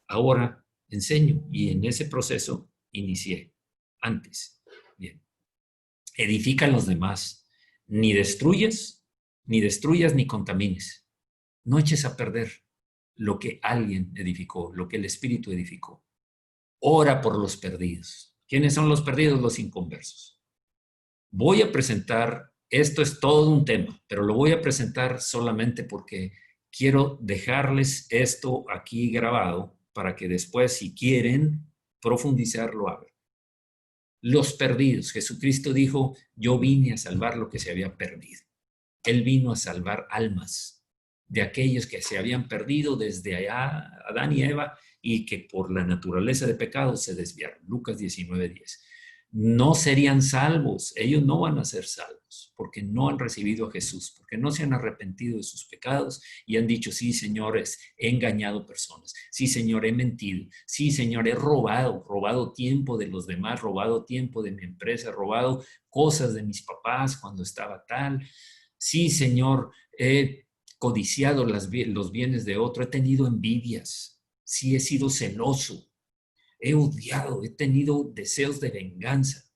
Ahora enseño y en ese proceso inicié antes. Bien. Edifica a los demás. Ni destruyas ni contamines. No eches a perder lo que alguien edificó, lo que el Espíritu edificó. Ora por los perdidos. ¿Quiénes son los perdidos? Los inconversos. Voy a presentar, esto es todo un tema, pero lo voy a presentar solamente porque quiero dejarles esto aquí grabado para que después, si quieren profundizar, lo hagan. Los perdidos. Jesucristo dijo, yo vine a salvar lo que se había perdido. Él vino a salvar almas de aquellos que se habían perdido desde allá, Adán y Eva, y que por la naturaleza de pecado se desviaron. Lucas 19:10. No serían salvos, ellos no van a ser salvos, porque no han recibido a Jesús, porque no se han arrepentido de sus pecados y han dicho, sí, señores, he engañado personas, sí, Señor, he mentido, sí, Señor, he robado tiempo de los demás, robado tiempo de mi empresa, robado cosas de mis papás cuando estaba tal, sí, Señor, he codiciado los bienes de otro, he tenido envidias, sí, he sido celoso, he odiado, he tenido deseos de venganza.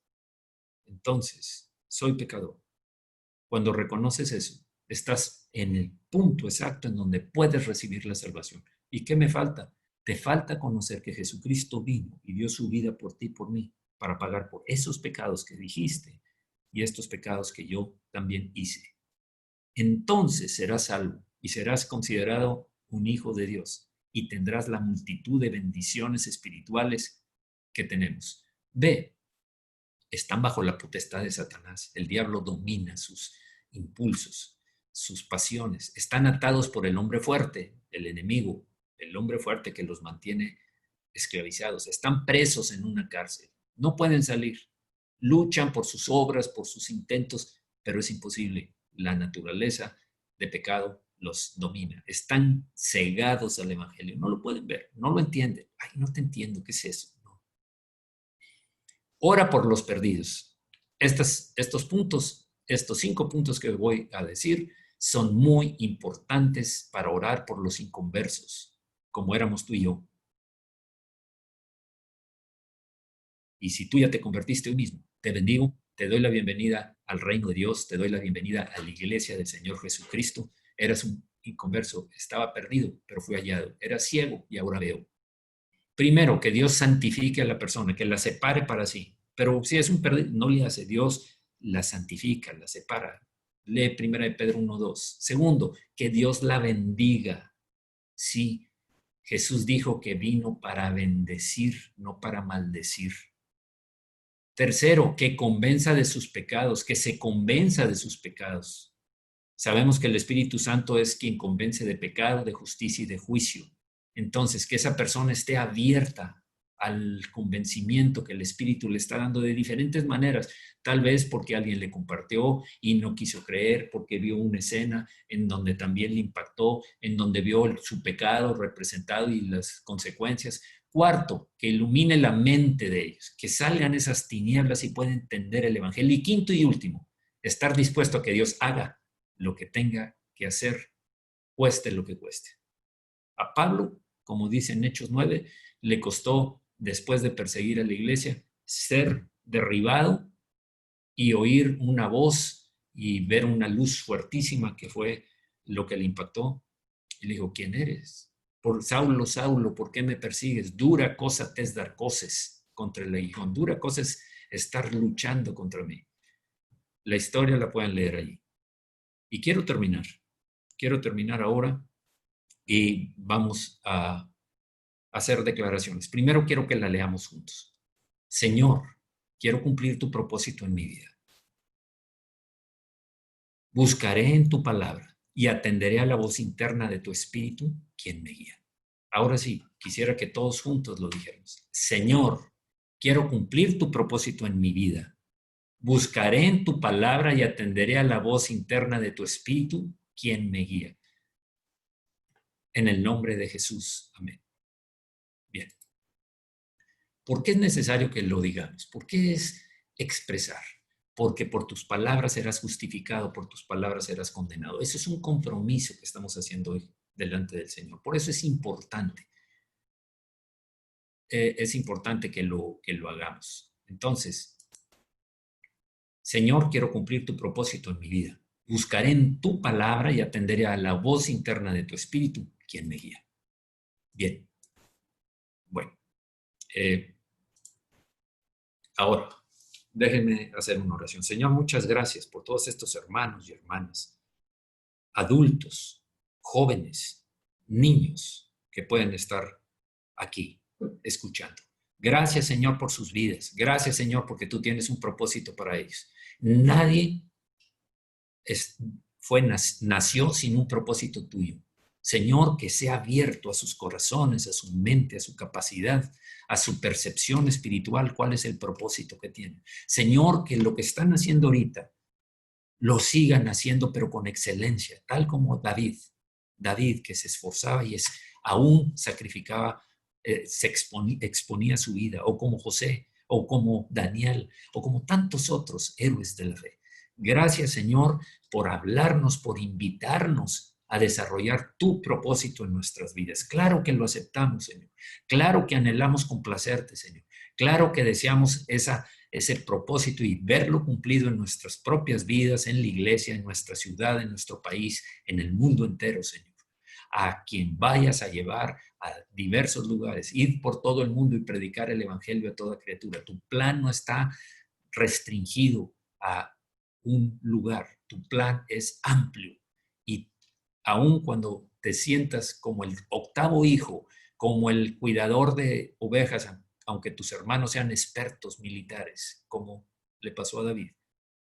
Entonces, soy pecador. Cuando reconoces eso, estás en el punto exacto en donde puedes recibir la salvación. ¿Y qué me falta? Te falta conocer que Jesucristo vino y dio su vida por ti y por mí para pagar por esos pecados que dijiste y estos pecados que yo también hice. Entonces serás salvo y serás considerado un hijo de Dios y tendrás la multitud de bendiciones espirituales que tenemos. Ve, están bajo la potestad de Satanás. El diablo domina sus impulsos, sus pasiones. Están atados por el hombre fuerte, el enemigo, el hombre fuerte que los mantiene esclavizados. Están presos en una cárcel. No pueden salir. Luchan por sus obras, por sus intentos, pero es imposible. La naturaleza de pecado los domina. Están cegados al evangelio. No lo pueden ver, no lo entienden. Ay, no te entiendo, ¿qué es eso? No. Ora por los perdidos. Estos puntos, estos 5 puntos que voy a decir, son muy importantes para orar por los inconversos, como éramos tú y yo. Y si tú ya te convertiste hoy mismo, te bendigo, te doy la bienvenida al reino de Dios, te doy la bienvenida a la iglesia del Señor Jesucristo. Eras un inconverso, estaba perdido, pero fui hallado. Era ciego y ahora veo. Primero, que Dios santifique a la persona, que la separe para sí. Pero si es un perdido, no le hace. Dios la santifica, la separa. Lee 1 Pedro 1:2. Segundo, que Dios la bendiga. Sí, Jesús dijo que vino para bendecir, no para maldecir. Tercero, que convenza de sus pecados, que se convenza de sus pecados. Sabemos que el Espíritu Santo es quien convence de pecado, de justicia y de juicio. Entonces, que esa persona esté abierta al convencimiento que el Espíritu le está dando de diferentes maneras, tal vez porque alguien le compartió y no quiso creer, porque vio una escena en donde también le impactó, en donde vio su pecado representado y las consecuencias. Cuarto, que ilumine la mente de ellos, que salgan esas tinieblas y puedan entender el Evangelio. Y quinto y último, estar dispuesto a que Dios haga lo que tenga que hacer, cueste lo que cueste. A Pablo, como dice en Hechos 9, le costó, después de perseguir a la iglesia, ser derribado y oír una voz y ver una luz fuertísima que fue lo que le impactó. Y le dijo, ¿quién eres? Por Saulo, Saulo, ¿por qué me persigues? Dura cosa te es dar cosas contra el aguijón. Dura cosa es estar luchando contra mí. La historia la pueden leer allí. Y quiero terminar ahora y vamos a hacer declaraciones. Primero quiero que la leamos juntos. Señor, quiero cumplir tu propósito en mi vida. Buscaré en tu palabra y atenderé a la voz interna de tu espíritu, quien me guía. Ahora sí, quisiera que todos juntos lo dijéramos. Señor, quiero cumplir tu propósito en mi vida. Buscaré en tu palabra y atenderé a la voz interna de tu espíritu, quien me guía. En el nombre de Jesús. Amén. Bien. ¿Por qué es necesario que lo digamos? ¿Por qué es expresar? porque por tus palabras serás justificado, por tus palabras serás condenado. Eso es un compromiso que estamos haciendo hoy delante del Señor. Por eso es importante que lo hagamos. Entonces, Señor, quiero cumplir tu propósito en mi vida. Buscaré en tu palabra y atenderé a la voz interna de tu espíritu, quien me guía. Bien. Bueno. Ahora, déjenme hacer una oración. Señor, muchas gracias por todos estos hermanos y hermanas, adultos, jóvenes, niños que pueden estar aquí escuchando. Gracias, Señor, por sus vidas. Gracias, Señor, porque tú tienes un propósito para ellos. Nadie nació sin un propósito tuyo. Señor, que sea abierto a sus corazones, a su mente, a su capacidad, a su percepción espiritual, cuál es el propósito que tienen. Señor, que lo que están haciendo ahorita lo sigan haciendo, pero con excelencia, tal como David, que se esforzaba y aún sacrificaba, exponía su vida, o como José, o como Daniel, o como tantos otros héroes de la fe. Gracias, Señor, por hablarnos, por invitarnos a desarrollar tu propósito en nuestras vidas. Claro que lo aceptamos, Señor. Claro que anhelamos complacerte, Señor. Claro que deseamos ese propósito y verlo cumplido en nuestras propias vidas, en la iglesia, en nuestra ciudad, en nuestro país, en el mundo entero, Señor. A quien vayas a llevar a diversos lugares, ir por todo el mundo y predicar el evangelio a toda criatura. Tu plan no está restringido a un lugar. Tu plan es amplio. Y aun cuando te sientas como el octavo hijo, como el cuidador de ovejas, aunque tus hermanos sean expertos militares, como le pasó a David,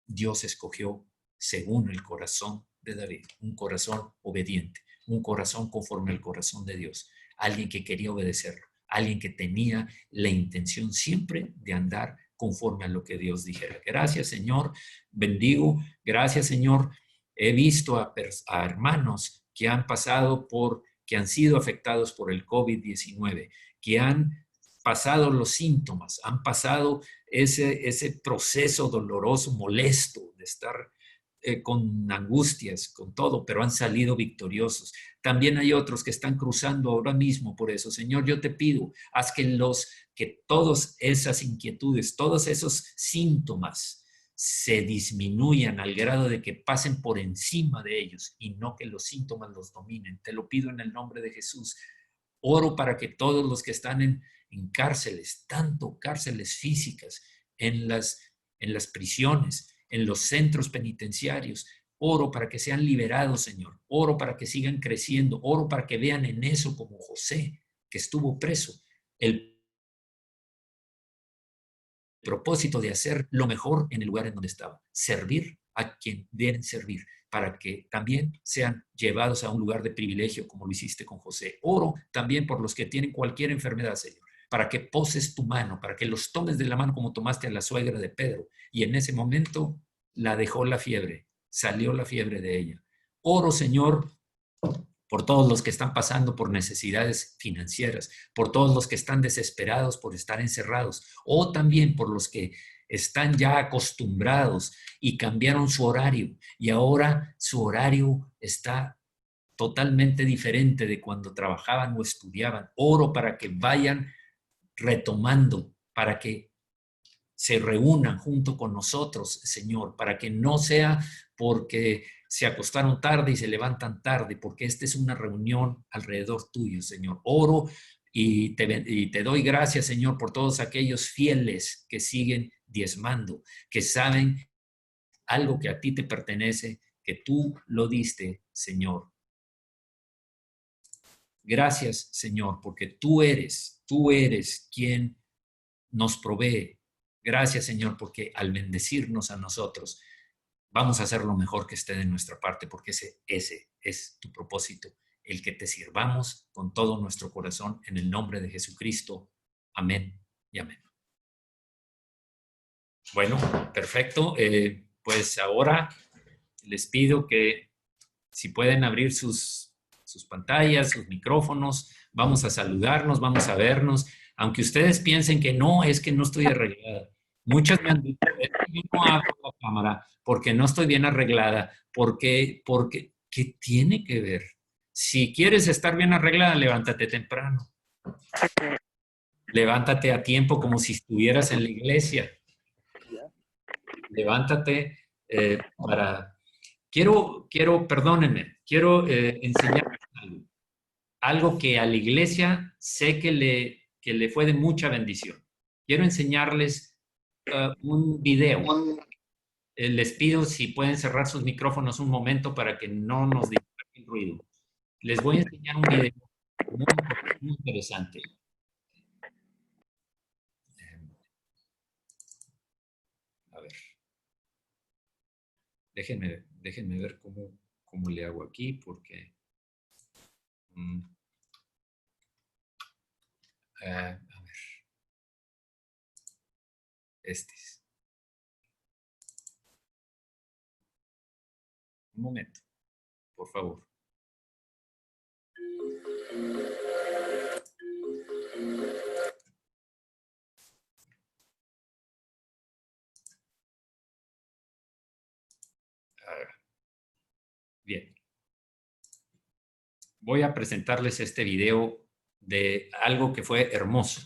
Dios escogió según el corazón de David, un corazón obediente, un corazón conforme al corazón de Dios, alguien que quería obedecerlo, alguien que tenía la intención siempre de andar conforme a lo que Dios dijera. Gracias, Señor, bendigo, gracias, Señor. He visto a hermanos que han sido afectados por el COVID-19, que han pasado los síntomas, han pasado ese proceso doloroso, molesto de estar con angustias, con todo, pero han salido victoriosos. También hay otros que están cruzando ahora mismo por eso. Señor, yo te pido, haz que todas esas inquietudes, todos esos síntomas se disminuyan al grado de que pasen por encima de ellos y no que los síntomas los dominen. Te lo pido en el nombre de Jesús. Oro para que todos los que están en cárceles, tanto cárceles físicas, en las prisiones, en los centros penitenciarios, oro para que sean liberados, Señor. Oro para que sigan creciendo. Oro para que vean en eso como José, que estuvo preso, el propósito de hacer lo mejor en el lugar en donde estaba, servir a quien deben servir, para que también sean llevados a un lugar de privilegio como lo hiciste con José. Oro también por los que tienen cualquier enfermedad, Señor, para que poses tu mano, para que los tomes de la mano como tomaste a la suegra de Pedro, y en ese momento la dejó la fiebre, salió la fiebre de ella. Oro, Señor, por todos los que están pasando por necesidades financieras, por todos los que están desesperados por estar encerrados, o también por los que están ya acostumbrados y cambiaron su horario, y ahora su horario está totalmente diferente de cuando trabajaban o estudiaban. Oro para que vayan retomando, para que se reúnan junto con nosotros, Señor, para que no sea porque se acostaron tarde y se levantan tarde, porque esta es una reunión alrededor tuyo, Señor. Oro y te doy gracias, Señor, por todos aquellos fieles que siguen diezmando, que saben algo que a ti te pertenece, que tú lo diste, Señor. Gracias, Señor, porque tú eres quien nos provee. Gracias, Señor, porque al bendecirnos a nosotros, vamos a hacer lo mejor que esté de nuestra parte, porque ese es tu propósito, el que te sirvamos con todo nuestro corazón en el nombre de Jesucristo. Amén y amén. Bueno, perfecto. Pues ahora les pido que si pueden abrir sus pantallas, sus micrófonos, vamos a saludarnos, vamos a vernos. Aunque ustedes piensen que no, es que no estoy arreglada. Muchas me han dicho, "Es que yo no abro la cámara porque no estoy bien arreglada, porque, ¿qué tiene que ver? Si quieres estar bien arreglada, levántate temprano. Levántate a tiempo como si estuvieras en la iglesia. Levántate para... perdónenme, quiero enseñarles algo. Algo que a la iglesia sé que le fue de mucha bendición. Quiero enseñarles un video. Les pido si pueden cerrar sus micrófonos un momento para que no nos distraiga el ruido. Les voy a enseñar un video muy, muy interesante. A ver, déjenme ver cómo le hago aquí, porque... a ver, este es. Un momento, por favor. Bien. Voy a presentarles este video de algo que fue hermoso.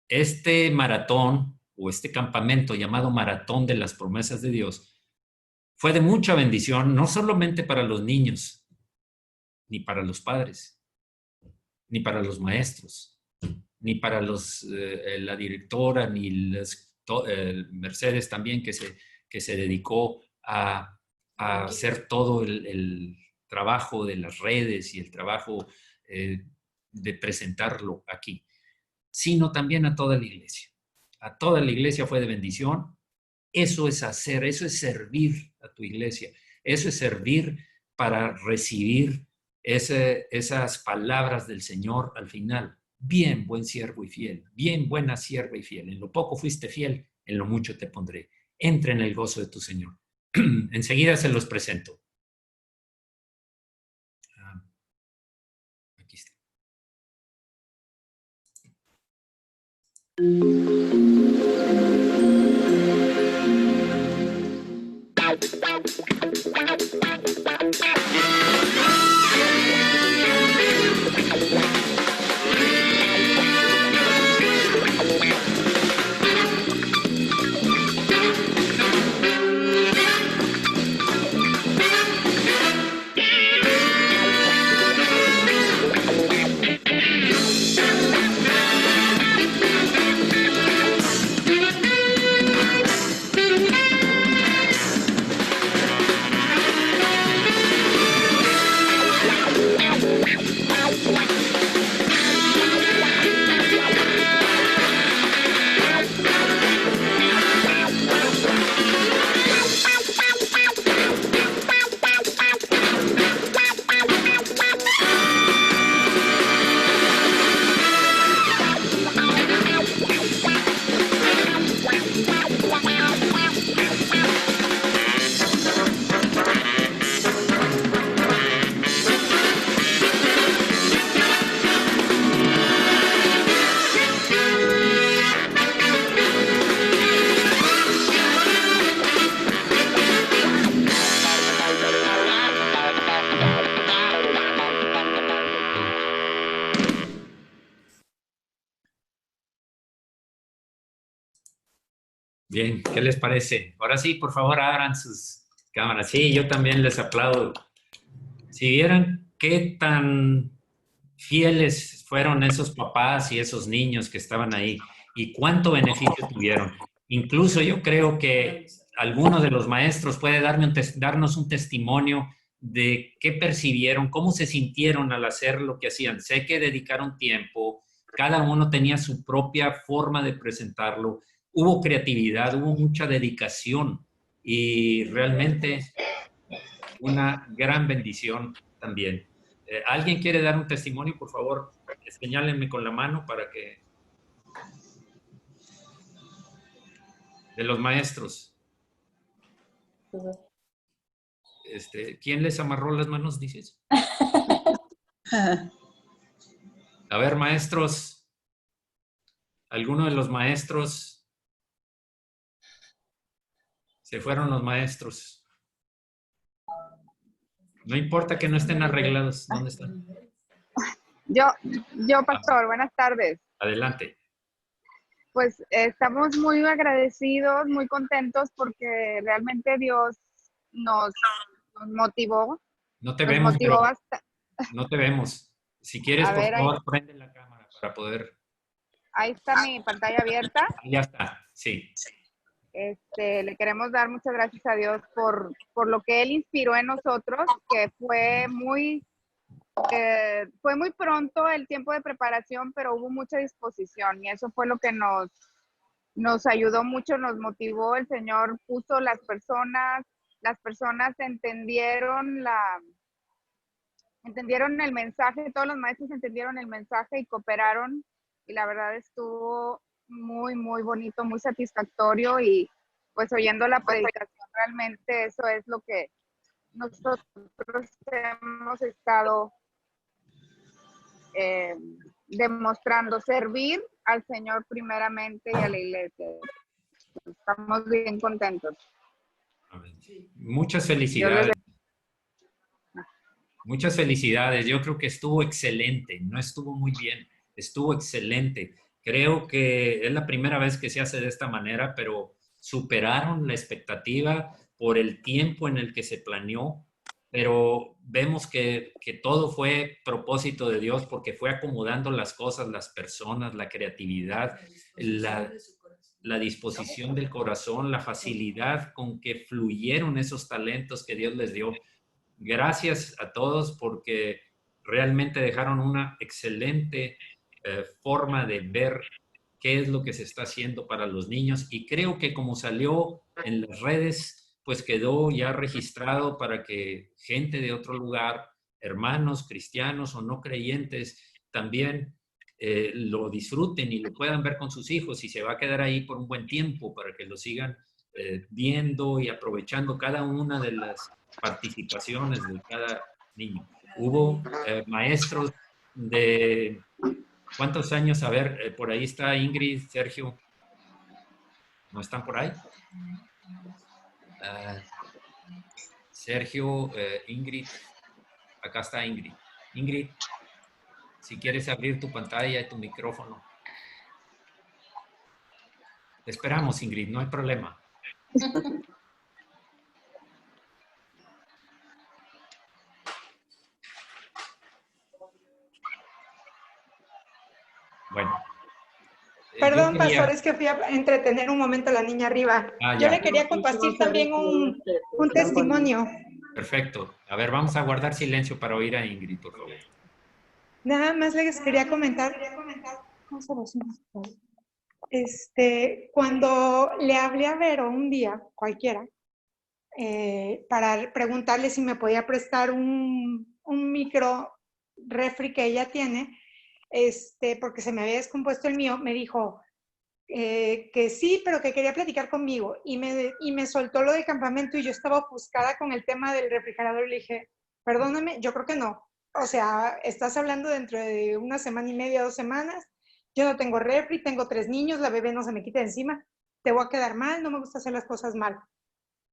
Este maratón o este campamento llamado Maratón de las Promesas de Dios fue de mucha bendición, no solamente para los niños, ni para los padres, ni para los maestros, ni para la directora, ni Mercedes también, que se dedicó a hacer todo el trabajo de las redes y el trabajo de presentarlo aquí, sino también a toda la iglesia. A toda la iglesia fue de bendición. Eso es hacer, eso es servir a tu iglesia, eso es servir para recibir esas palabras del Señor al final. Bien, buen siervo y fiel, bien, buena sierva y fiel. En lo poco fuiste fiel, en lo mucho te pondré. Entra en el gozo de tu Señor. Enseguida se los presento. Aquí está. Bien, ¿qué les parece? Ahora sí, por favor, abran sus cámaras. Sí, yo también les aplaudo. Si vieran qué tan fieles fueron esos papás y esos niños que estaban ahí y cuánto beneficio tuvieron. Incluso yo creo que alguno de los maestros puede darnos un testimonio de qué percibieron, cómo se sintieron al hacer lo que hacían. Sé que dedicaron tiempo, cada uno tenía su propia forma de presentarlo, hubo creatividad, hubo mucha dedicación y realmente una gran bendición también. ¿Alguien quiere dar un testimonio? Por favor, señálenme con la mano para que... De los maestros. ¿Quién les amarró las manos, dices? A ver, maestros. ¿Alguno de los maestros? Se fueron los maestros. No importa que no estén arreglados. ¿Dónde están? Yo, pastor, buenas tardes. Adelante. Pues estamos muy agradecidos, muy contentos porque realmente Dios nos motivó. No te Nos vemos, motivó pero bastante. no te vemos. Si quieres, A por ver, favor, prende la cámara para poder... ahí está mi pantalla abierta. Ya está, sí. Le queremos dar muchas gracias a Dios por lo que Él inspiró en nosotros, que fue muy pronto el tiempo de preparación, pero hubo mucha disposición y eso fue lo que nos ayudó mucho, nos motivó. El Señor puso las personas entendieron el mensaje, todos los maestros entendieron el mensaje y cooperaron, y la verdad estuvo muy, muy bonito, muy satisfactorio, y pues oyendo la predicación, realmente eso es lo que nosotros hemos estado demostrando, servir al Señor primeramente y a la iglesia. Estamos bien contentos. Muchas felicidades. Muchas felicidades. Yo creo que estuvo excelente. No estuvo muy bien, estuvo excelente. Creo que es la primera vez que se hace de esta manera, pero superaron la expectativa por el tiempo en el que se planeó. Pero vemos que todo fue propósito de Dios porque fue acomodando las cosas, las personas, la creatividad, la disposición del corazón, la facilidad con que fluyeron esos talentos que Dios les dio. Gracias a todos porque realmente dejaron una excelente forma de ver qué es lo que se está haciendo para los niños, y creo que como salió en las redes, pues quedó ya registrado para que gente de otro lugar, hermanos cristianos o no creyentes, también lo disfruten y lo puedan ver con sus hijos, y se va a quedar ahí por un buen tiempo para que lo sigan viendo y aprovechando cada una de las participaciones de cada niño. Hubo maestros de ¿cuántos años? A ver, por ahí está Ingrid, Sergio. ¿No están por ahí? Sergio, Ingrid. Acá está Ingrid. Ingrid, si quieres abrir tu pantalla y tu micrófono. Te esperamos, Ingrid, no hay problema. Bueno. Perdón, pastor, es que fui a entretener un momento a la niña arriba. Yo le quería compartir también un testimonio. Perfecto. A ver, vamos a guardar silencio para oír a Ingrid, por favor. Nada más les quería comentar. Cuando le hablé a Vero un día, cualquiera, para preguntarle si me podía prestar un micro refri que ella tiene, porque se me había descompuesto el mío, me dijo que sí, pero que quería platicar conmigo, y me soltó lo del campamento, y yo estaba ofuscada con el tema del refrigerador, y le dije, perdóname, yo creo que no. O sea, estás hablando dentro de una semana y media, 2 semanas, yo no tengo refri, tengo 3 niños, la bebé no se me quita de encima, te voy a quedar mal, no me gusta hacer las cosas mal.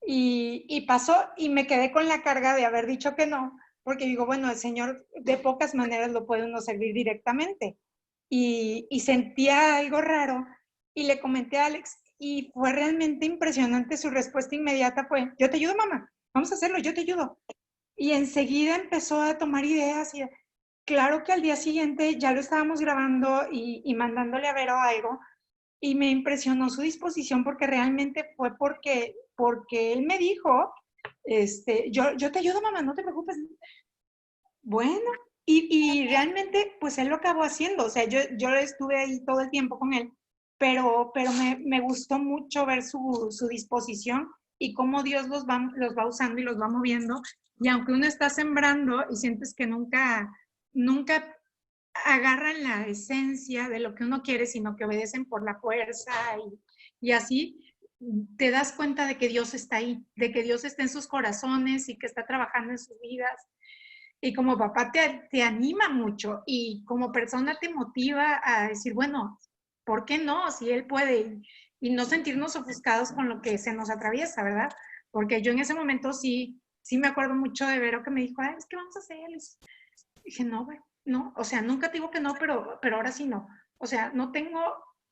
Y pasó, y me quedé con la carga de haber dicho que no, porque digo, bueno, el Señor de pocas maneras lo puede uno servir directamente. Y sentía algo raro, y le comenté a Alex, y fue realmente impresionante. Su respuesta inmediata fue, yo te ayudo, mamá, vamos a hacerlo, yo te ayudo. Y enseguida empezó a tomar ideas, y claro que al día siguiente ya lo estábamos grabando y mandándole a Vero algo, y me impresionó su disposición, porque realmente fue porque él me dijo, yo te ayudo, mamá, no te preocupes. Bueno, y realmente pues él lo acabó haciendo. O sea, yo estuve ahí todo el tiempo con él, pero me gustó mucho ver su disposición y cómo Dios los va usando y los va moviendo. Y aunque uno está sembrando y sientes que nunca agarran la esencia de lo que uno quiere, sino que obedecen por la fuerza, y así te das cuenta de que Dios está ahí, de que Dios está en sus corazones y que está trabajando en sus vidas. Y como papá te anima mucho, y como persona te motiva a decir, bueno, ¿por qué no? Si él puede. y no sentirnos ofuscados con lo que se nos atraviesa, ¿verdad? Porque yo en ese momento sí me acuerdo mucho de Vero que me dijo, ay, es que vamos a hacer. Dije, no, güey, no, o sea, nunca te digo que no, pero ahora sí no. O sea, no tengo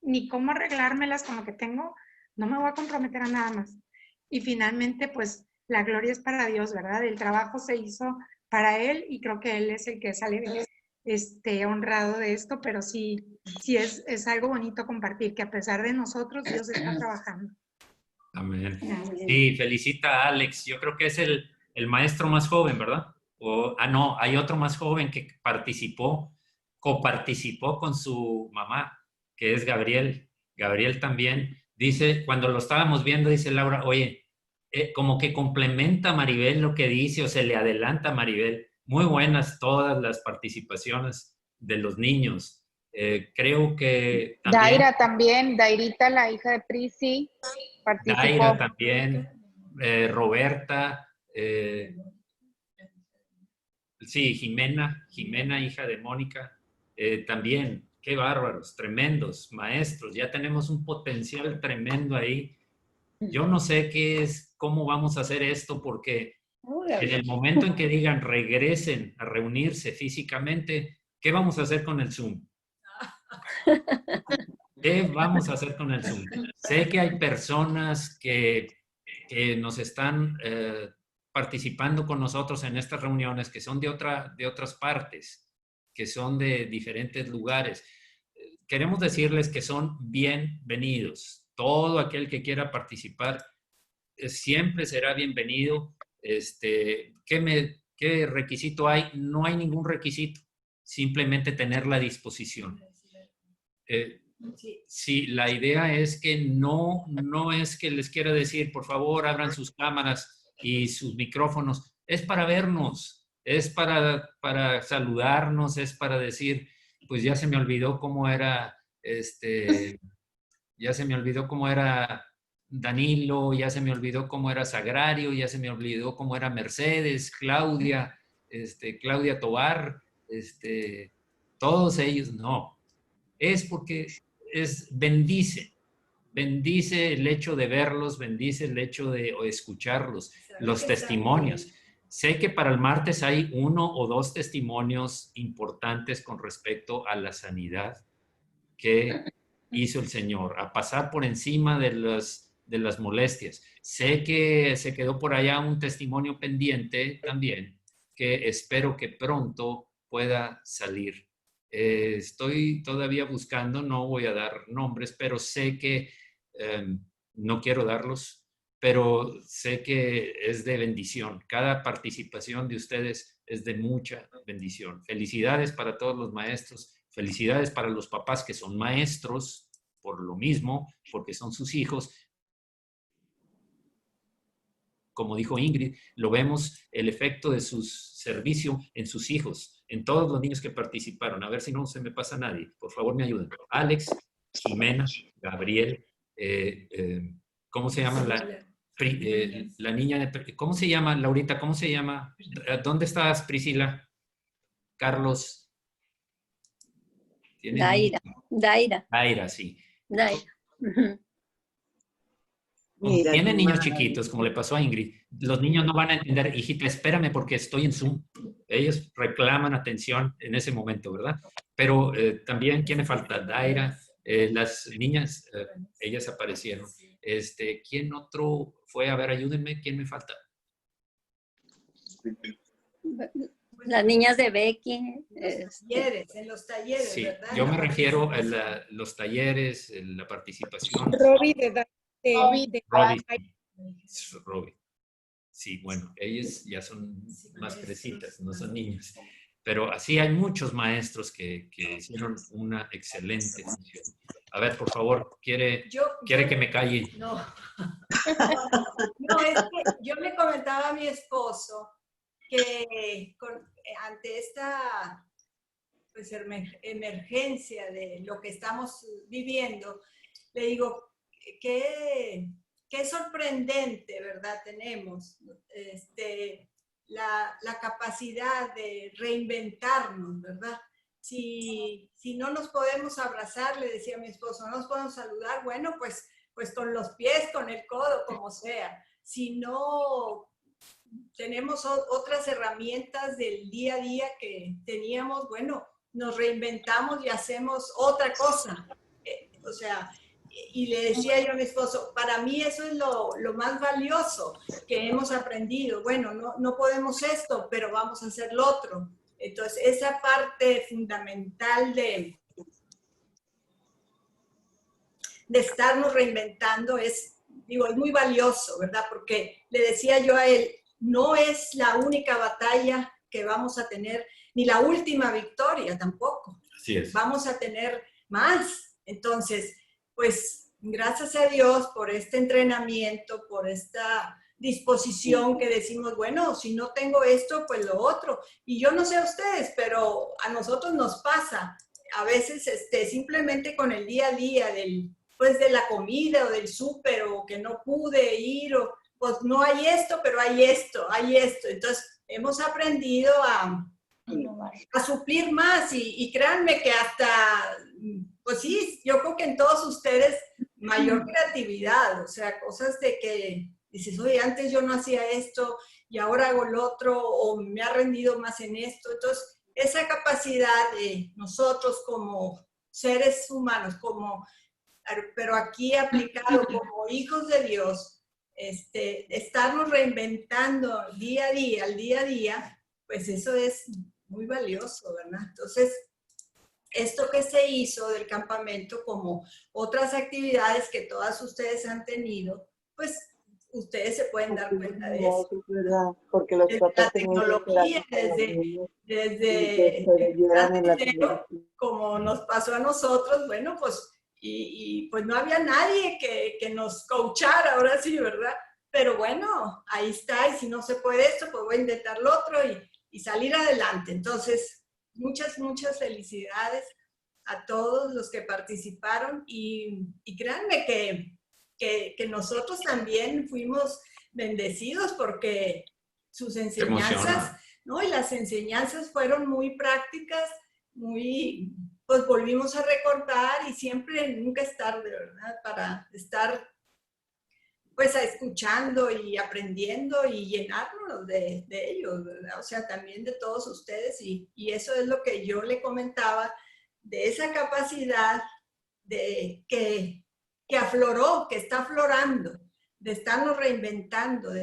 ni cómo arreglármelas con lo que tengo, no me voy a comprometer a nada más. Y finalmente, pues, la gloria es para Dios, ¿verdad? El trabajo se hizo para Él y creo que Él es el que sale honrado de esto, pero sí es algo bonito compartir, que a pesar de nosotros, Dios está trabajando. Amén. Sí, felicita a Alex. Yo creo que es el maestro más joven, ¿verdad? No, hay otro más joven que coparticipó con su mamá, que es Gabriel. Gabriel también dice, cuando lo estábamos viendo, dice Laura, oye, como que complementa a Maribel lo que dice o se le adelanta a Maribel. Muy buenas todas las participaciones de los niños. Creo que también... Daira también, Dairita, la hija de Prisi, participó. Daira también, Roberta, sí, Jimena, hija de Mónica, también, qué bárbaros, tremendos maestros, ya tenemos un potencial tremendo ahí. Yo no sé cómo vamos a hacer esto, porque en el momento en que digan regresen a reunirse físicamente, ¿qué vamos a hacer con el Zoom? ¿Qué vamos a hacer con el Zoom? Sé que hay personas que nos están participando con nosotros en estas reuniones, que son de otras partes, que son de diferentes lugares. Queremos decirles que son bienvenidos. Todo aquel que quiera participar siempre será bienvenido. ¿Qué requisito hay? No hay ningún requisito, simplemente tener la disposición. Sí, la idea es que no es que les quiera decir, por favor, abran sus cámaras y sus micrófonos. Es para vernos, es para saludarnos, es para decir, pues ya se me olvidó cómo era, ya se me olvidó cómo era Danilo, ya se me olvidó cómo era Sagrario, ya se me olvidó cómo era Mercedes, Claudia, Claudia Tobar, todos ellos, no. Es porque bendice el hecho de verlos, bendice el hecho de escucharlos, los testimonios. Sé que para el martes hay 1 o 2 testimonios importantes con respecto a la sanidad que hizo el Señor, a pasar por encima de las molestias. Sé que se quedó por allá un testimonio pendiente también, que espero que pronto pueda salir. Estoy todavía buscando, no voy a dar nombres, pero sé que no quiero darlos, pero sé que es de bendición. Cada participación de ustedes es de mucha bendición. Felicidades para todos los maestros, felicidades para los papás que son maestros por lo mismo, porque son sus hijos. Como dijo Ingrid, lo vemos el efecto de su servicio en sus hijos, en todos los niños que participaron. A ver si no se me pasa nadie. Por favor, me ayuden. Alex, Jimena, Gabriel, ¿cómo se llama la niña? ¿Cómo se llama, Laurita? ¿Cómo se llama? ¿Dónde estás, Priscila? Carlos. Daira. Daira, sí. Daira. Como tienen niños chiquitos, como le pasó a Ingrid, los niños no van a entender, hijita, espérame porque estoy en Zoom. Ellos reclaman atención en ese momento, ¿verdad? Pero también, ¿quién me falta? Daira, las niñas, ellas aparecieron. ¿Quién otro fue? A ver, ayúdenme, ¿quién me falta? Las niñas de Becky. En los talleres, sí, ¿verdad? yo me refiero a los talleres, la participación. Robbie Robbie. Sí, bueno, ellos ya son más crecitas, no son niños. Pero así hay muchos maestros que hicieron una excelente función. A ver, por favor, ¿quiere que me calle? No. No, es que yo le comentaba a mi esposo que ante esta pues, emergencia de lo que estamos viviendo, le digo, qué sorprendente, ¿verdad? Tenemos la capacidad de reinventarnos, ¿verdad? Si no nos podemos abrazar, le decía a mi esposo, no nos podemos saludar, bueno, pues pues con los pies, con el codo, como sea. Si no tenemos otras herramientas del día a día que teníamos, bueno, nos reinventamos y hacemos otra cosa. O sea, y le decía yo a mi esposo, para mí eso es lo más valioso que hemos aprendido. Bueno, no podemos esto, pero vamos a hacer lo otro. Entonces, esa parte fundamental de estarnos reinventando es muy valioso, ¿verdad? Porque le decía yo a él, no es la única batalla que vamos a tener, ni la última victoria tampoco. Así es. Vamos a tener más. Entonces, pues, gracias a Dios por este entrenamiento, por esta disposición que decimos, bueno, si no tengo esto, pues lo otro. Y yo no sé a ustedes, pero a nosotros nos pasa. A veces simplemente con el día a día pues de la comida o del súper o que no pude ir o pues no hay esto, pero hay esto. Entonces hemos aprendido a suplir más y créanme que hasta, pues sí, yo creo que en todos ustedes mayor creatividad, o sea, cosas de que dices, oye, antes yo no hacía esto y ahora hago lo otro o me ha rendido más en esto. Entonces, esa capacidad de nosotros como seres humanos, pero aquí aplicado como hijos de Dios, estarnos reinventando al día a día, pues eso es muy valioso, ¿verdad? Entonces, esto que se hizo del campamento, como otras actividades que todas ustedes han tenido, pues ustedes se pueden dar cuenta de eso. Es verdad, porque los Desde papás la tecnología, desde como nos pasó a nosotros, bueno, pues, y pues no había nadie que nos coachara, ahora sí, ¿verdad? Pero bueno, ahí está, y si no se puede esto, pues voy a intentar lo otro y salir adelante. Entonces, muchas felicidades a todos los que participaron y créanme que nosotros también fuimos bendecidos porque sus enseñanzas, ¿no? Y las enseñanzas fueron muy prácticas, pues volvimos a recordar y siempre, nunca es tarde, ¿verdad? Para estar pues escuchando y aprendiendo y llenarnos de ellos, ¿verdad? O sea, también de todos ustedes y eso es lo que yo le comentaba, de esa capacidad de que afloró, que está aflorando, de estarnos reinventando,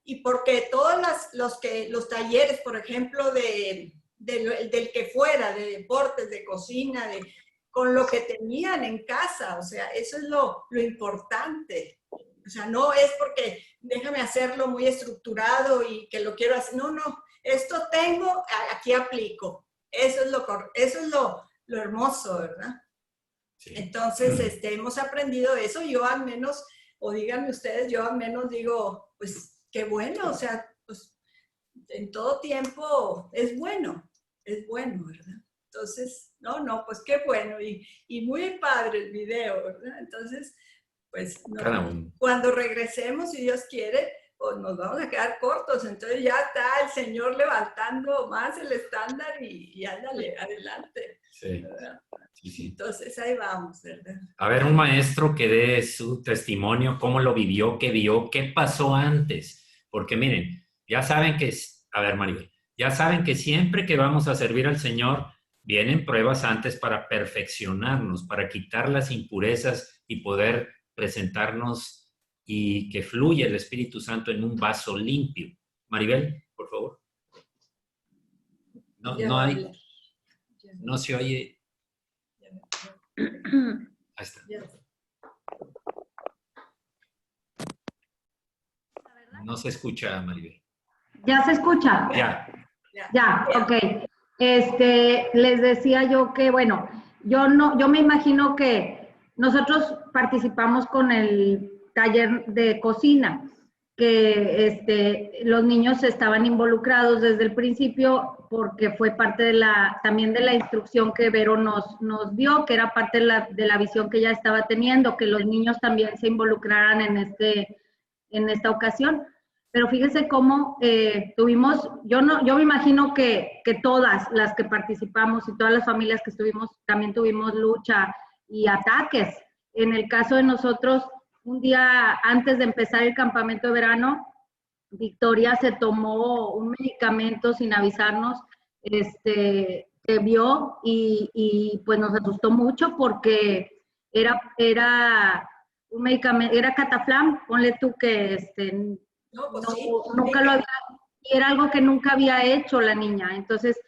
y porque todos los talleres, por ejemplo, del que fuera, de deportes, de cocina, con lo que tenían en casa, o sea, eso es lo importante. O sea, no es porque déjame hacerlo muy estructurado y que lo quiero hacer. No, esto tengo, aquí aplico. Eso es lo hermoso, ¿verdad? Sí. Entonces, hemos aprendido eso. Yo al menos, o díganme ustedes, yo al menos digo, pues, qué bueno. O sea, pues, en todo tiempo es bueno, ¿verdad? Entonces, pues qué bueno. Y muy padre el video, ¿verdad? Entonces, pues cuando regresemos, si Dios quiere, pues nos vamos a quedar cortos. Entonces ya está el Señor levantando más el estándar y ándale, adelante. Sí. Sí. Entonces ahí vamos, ¿verdad? A ver, un maestro que dé su testimonio, cómo lo vivió, qué vio, qué pasó antes. Porque miren, ya saben que, a ver, Maribel, ya saben que siempre que vamos a servir al Señor, vienen pruebas antes para perfeccionarnos, para quitar las impurezas y poder presentarnos y que fluya el Espíritu Santo en un vaso limpio. Maribel, por favor. No se oye. Ahí está. No se escucha, Maribel. ¿Ya se escucha? Ya, ok. Les decía yo que, bueno, yo me imagino que nosotros participamos con el taller de cocina, que los niños estaban involucrados desde el principio porque fue parte también de la instrucción que Vero nos dio, que era parte de la visión que ella estaba teniendo, que los niños también se involucraran en esta ocasión. Pero fíjense cómo tuvimos, yo me imagino que todas las que participamos y todas las familias que estuvimos, también tuvimos lucha y ataques. En el caso de nosotros, un día antes de empezar el campamento de verano, Victoria se tomó un medicamento sin avisarnos, que vio y pues nos asustó mucho porque era un medicamento, era Cataflam, ponle tú que No, pues no, sí. nunca lo había, y era algo que nunca había hecho la niña. Entonces,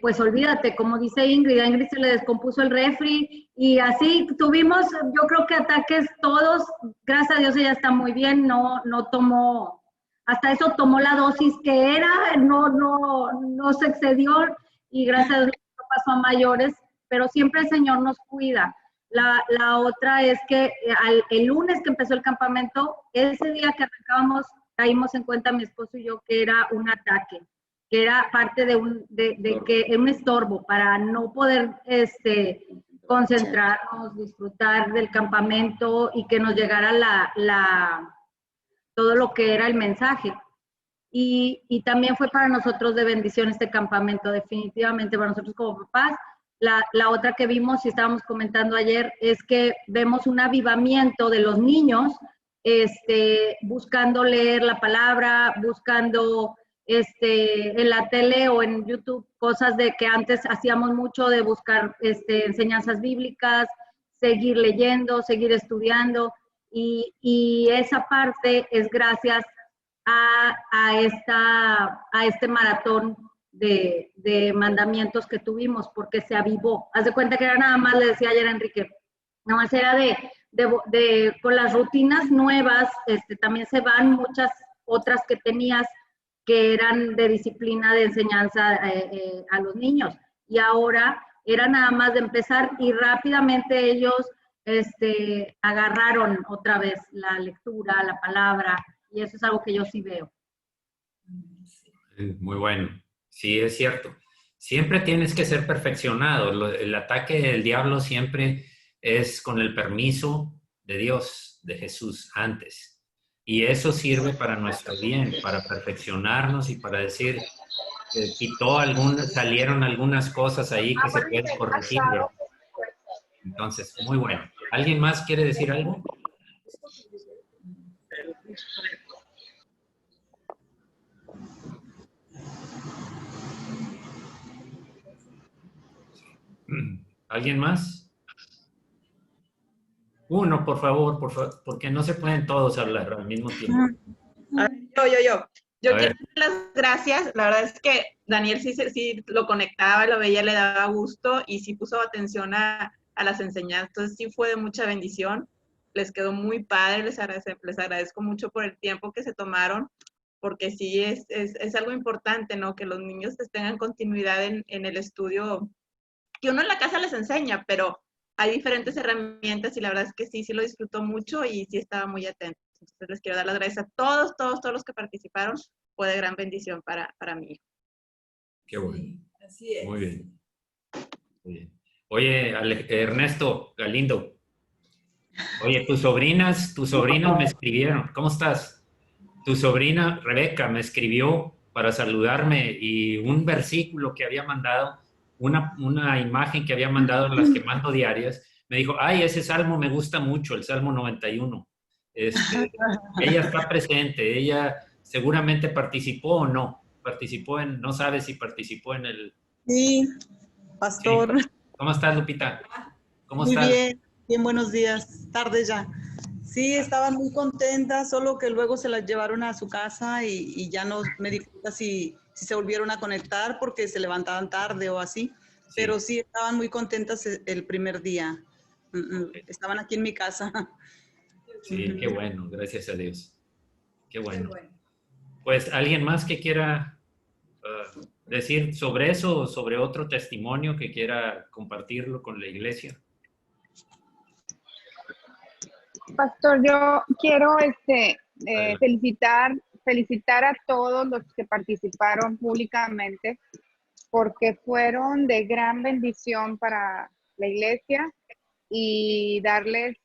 pues olvídate, como dice Ingrid, a Ingrid se le descompuso el refri y así tuvimos, yo creo que ataques todos, gracias a Dios ella está muy bien, no tomó, hasta eso tomó la dosis que era, no se excedió y gracias a Dios no pasó a mayores, pero siempre el Señor nos cuida. La otra es que el lunes que empezó el campamento, ese día que arrancábamos, caímos en cuenta mi esposo y yo que era un ataque, que era parte de que es un estorbo para no poder concentrarnos, disfrutar del campamento y que nos llegara todo lo que era el mensaje. Y también fue para nosotros de bendición este campamento, definitivamente para nosotros como papás. La otra que vimos y estábamos comentando ayer es que vemos un avivamiento de los niños buscando leer la palabra, buscando en la tele o en YouTube cosas de que antes hacíamos mucho de buscar enseñanzas bíblicas, seguir leyendo, seguir estudiando y esa parte es gracias a este maratón de mandamientos que tuvimos, porque se avivó. Haz de cuenta que era nada más, le decía ayer a Enrique, nada más era con las rutinas nuevas, también se van muchas otras que tenías que eran de disciplina, de enseñanza a los niños. Y ahora era nada más de empezar y rápidamente ellos agarraron otra vez la lectura, la palabra, y eso es algo que yo sí veo. Muy bueno. Sí, es cierto. Siempre tienes que ser perfeccionado. El ataque del diablo siempre es con el permiso de Dios, de Jesús, antes. Y eso sirve para nuestro bien, para perfeccionarnos y para decir que salieron algunas cosas ahí que se pueden corregir. Entonces, muy bueno. ¿Alguien más quiere decir algo? ¿Alguien más? Uno, por favor, porque no se pueden todos hablar al mismo tiempo. Yo quiero dar las gracias. La verdad es que Daniel sí lo conectaba, lo veía, le daba gusto y sí puso atención a las enseñanzas. Entonces sí fue de mucha bendición. Les quedó muy padre, les agradezco mucho por el tiempo que se tomaron, porque sí es algo importante, ¿no? Que los niños tengan continuidad en el estudio, que uno en la casa les enseña, pero hay diferentes herramientas y la verdad es que sí lo disfrutó mucho y sí estaba muy atento. Entonces les quiero dar las gracias a todos los que participaron. Fue de gran bendición para mi hijo. Qué bueno. Sí, así es. Muy bien. Muy bien. Oye, Ernesto Galindo. Oye, tus sobrinas me escribieron. ¿Cómo estás? Tu sobrina Rebeca me escribió para saludarme y un versículo que había mandado, una imagen que había mandado en las que mando diarias, me dijo, ay, ese salmo me gusta mucho, el Salmo 91. Ella está presente, ella seguramente participó o no. No sabe si participó en el... Sí, pastor. Sí. ¿Cómo estás, Lupita? ¿Cómo Muy estás? bien, buenos días, tarde ya. Sí, estaban muy contentas, solo que luego se las llevaron a su casa y ya no me di cuenta si se volvieron a conectar porque se levantaban tarde o así, Sí. Pero sí estaban muy contentas el primer día. Estaban aquí en mi casa. Sí, qué bueno, gracias a Dios. Qué bueno. Pues, ¿alguien más que quiera decir sobre eso o sobre otro testimonio que quiera compartirlo con la iglesia? Pastor, yo quiero felicitar a todos los que participaron públicamente porque fueron de gran bendición para la iglesia y darles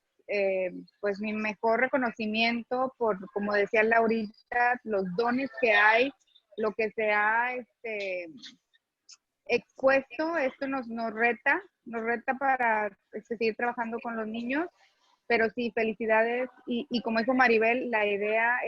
pues mi mejor reconocimiento por, como decía Laurita, los dones que hay, lo que se ha expuesto. Esto nos reta para seguir trabajando con los niños pero sí, felicidades. Y como dijo Maribel, la idea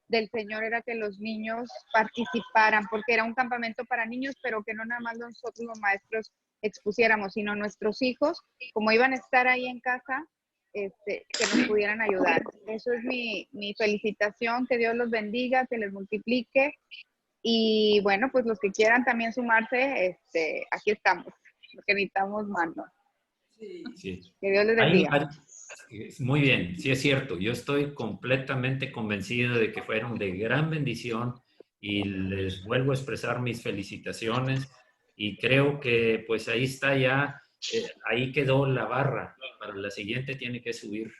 del Señor era que los niños participaran, porque era un campamento para niños, pero que no nada más nosotros los maestros expusiéramos, sino nuestros hijos, como iban a estar ahí en casa, que nos pudieran ayudar. Eso es mi felicitación, que Dios los bendiga, que les multiplique. Y bueno, pues los que quieran también sumarse, aquí estamos, porque necesitamos manos. Sí. Que Dios les bendiga. Muy bien, sí es cierto. Yo estoy completamente convencido de que fueron de gran bendición y les vuelvo a expresar mis felicitaciones y creo que pues ahí está ya, ahí quedó la barra. Para la siguiente tiene que subir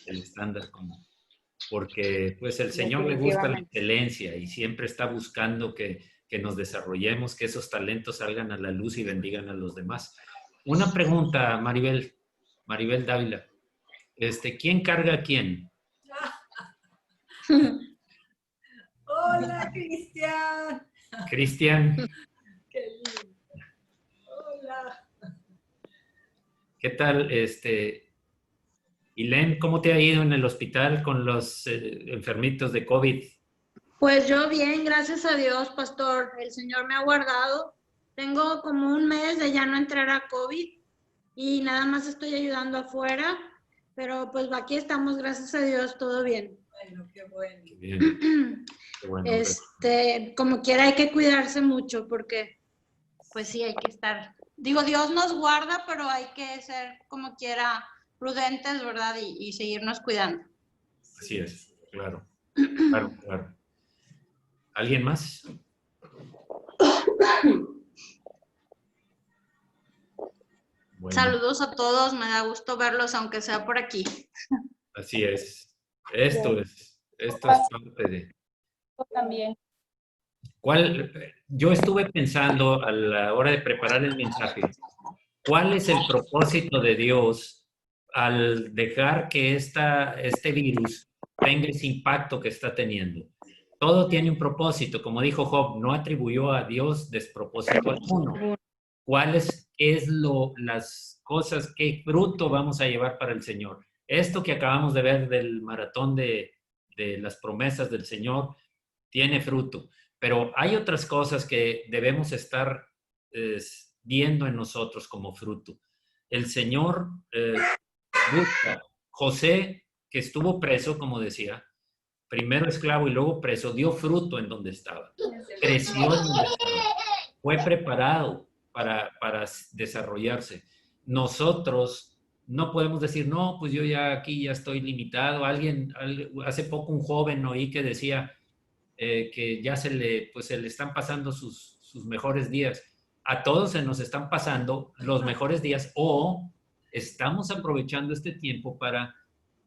el estándar porque pues el Señor le gusta la excelencia y siempre está buscando que nos desarrollemos, que esos talentos salgan a la luz y bendigan a los demás. Una pregunta, Maribel Dávila. ¿Quién carga a quién? Hola, Cristian. Cristian. Qué lindo. Hola. ¿Qué tal, Ilén, cómo te ha ido en el hospital con los enfermitos de COVID? Pues yo bien, gracias a Dios, pastor. El Señor me ha guardado. Tengo como un mes de ya no entrar a COVID y nada más estoy ayudando afuera, pero pues aquí estamos, gracias a Dios, todo bien. Bueno, qué bueno. Qué bien. Qué bueno. Como quiera hay que cuidarse mucho porque pues sí, hay que estar. Digo, Dios nos guarda, pero hay que ser como quiera prudentes, ¿verdad? Y seguirnos cuidando. Así es, claro. Claro. ¿Alguien más? Bueno. Saludos a todos, me da gusto verlos, aunque sea por aquí. Así es. Esto es parte de... También. Yo estuve pensando a la hora de preparar el mensaje, ¿cuál es el propósito de Dios al dejar que este virus tenga ese impacto que está teniendo? Todo tiene un propósito, como dijo Job, no atribuyó a Dios despropósito alguno. ¿Cuáles las cosas, qué fruto vamos a llevar para el Señor? Esto que acabamos de ver del maratón de las promesas del Señor tiene fruto, pero hay otras cosas que debemos estar viendo en nosotros como fruto. El Señor busca. José, que estuvo preso, como decía, primero esclavo y luego preso, dio fruto en donde estaba, creció en donde estaba, fue preparado para desarrollarse. Nosotros no podemos decir, no, pues yo ya aquí ya estoy limitado. Hace poco un joven oí que decía que ya se le están pasando sus mejores días. A todos se nos están pasando los mejores días o estamos aprovechando este tiempo para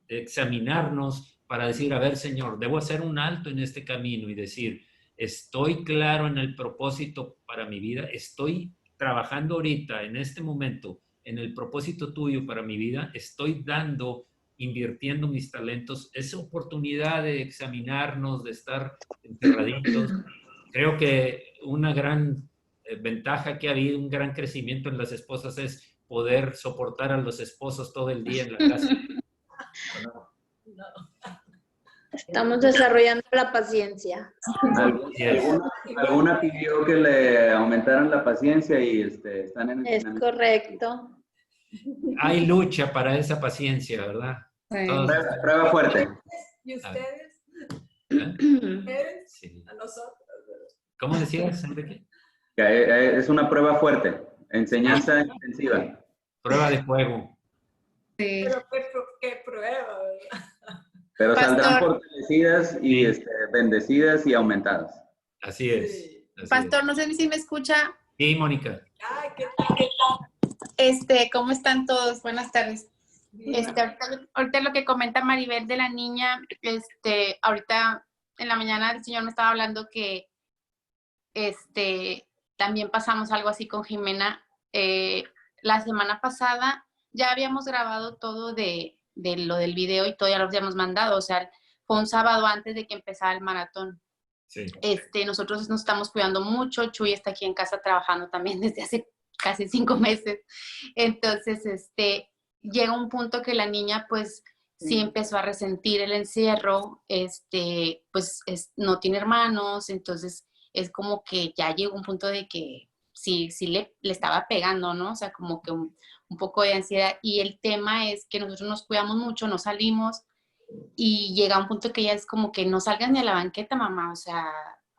examinarnos, para decir, a ver, Señor, debo hacer un alto en este camino y decir, estoy claro en el propósito para mi vida, estoy trabajando ahorita, en este momento, en el propósito tuyo para mi vida, estoy invirtiendo mis talentos, esa oportunidad de examinarnos, de estar encerraditos. Creo que una gran ventaja que ha habido, un gran crecimiento en las esposas es poder soportar a los esposos todo el día en la casa. No. Estamos desarrollando la paciencia. ¿Alguna pidió que le aumentaran la paciencia y están en Es correcto. Hay lucha para esa paciencia, ¿verdad? Sí. Prueba fuerte. ¿Y ustedes? ¿Ustedes? Sí. A nosotros. ¿Cómo decías, Enrique? Es una prueba fuerte. Enseñanza intensiva. Prueba de fuego. Sí. Pero qué prueba, ¿verdad? Pero saldrán fortalecidas y bendecidas y aumentadas. Así es. Sí. Así Pastor, es. no sé si me escucha. Sí, Mónica. Ay, ¿qué tal? ¿Cómo están todos? Buenas tardes. Ahorita lo que comenta Maribel de la niña, ahorita en la mañana el Señor me estaba hablando que también pasamos algo así con Jimena. La semana pasada ya habíamos grabado todo de lo del video y todo ya lo habíamos mandado, o sea, fue un sábado antes de que empezara el maratón. Sí. Nosotros nos estamos cuidando mucho, Chuy está aquí en casa trabajando también desde hace casi 5 meses, entonces llega un punto que la niña pues sí empezó a resentir el encierro, pues no tiene hermanos, entonces es como que ya llegó un punto de que sí le estaba pegando, ¿no? O sea, como que un poco de ansiedad. Y el tema es que nosotros nos cuidamos mucho, no salimos, y llega un punto que ya es como que no salgas ni a la banqueta, mamá, o sea,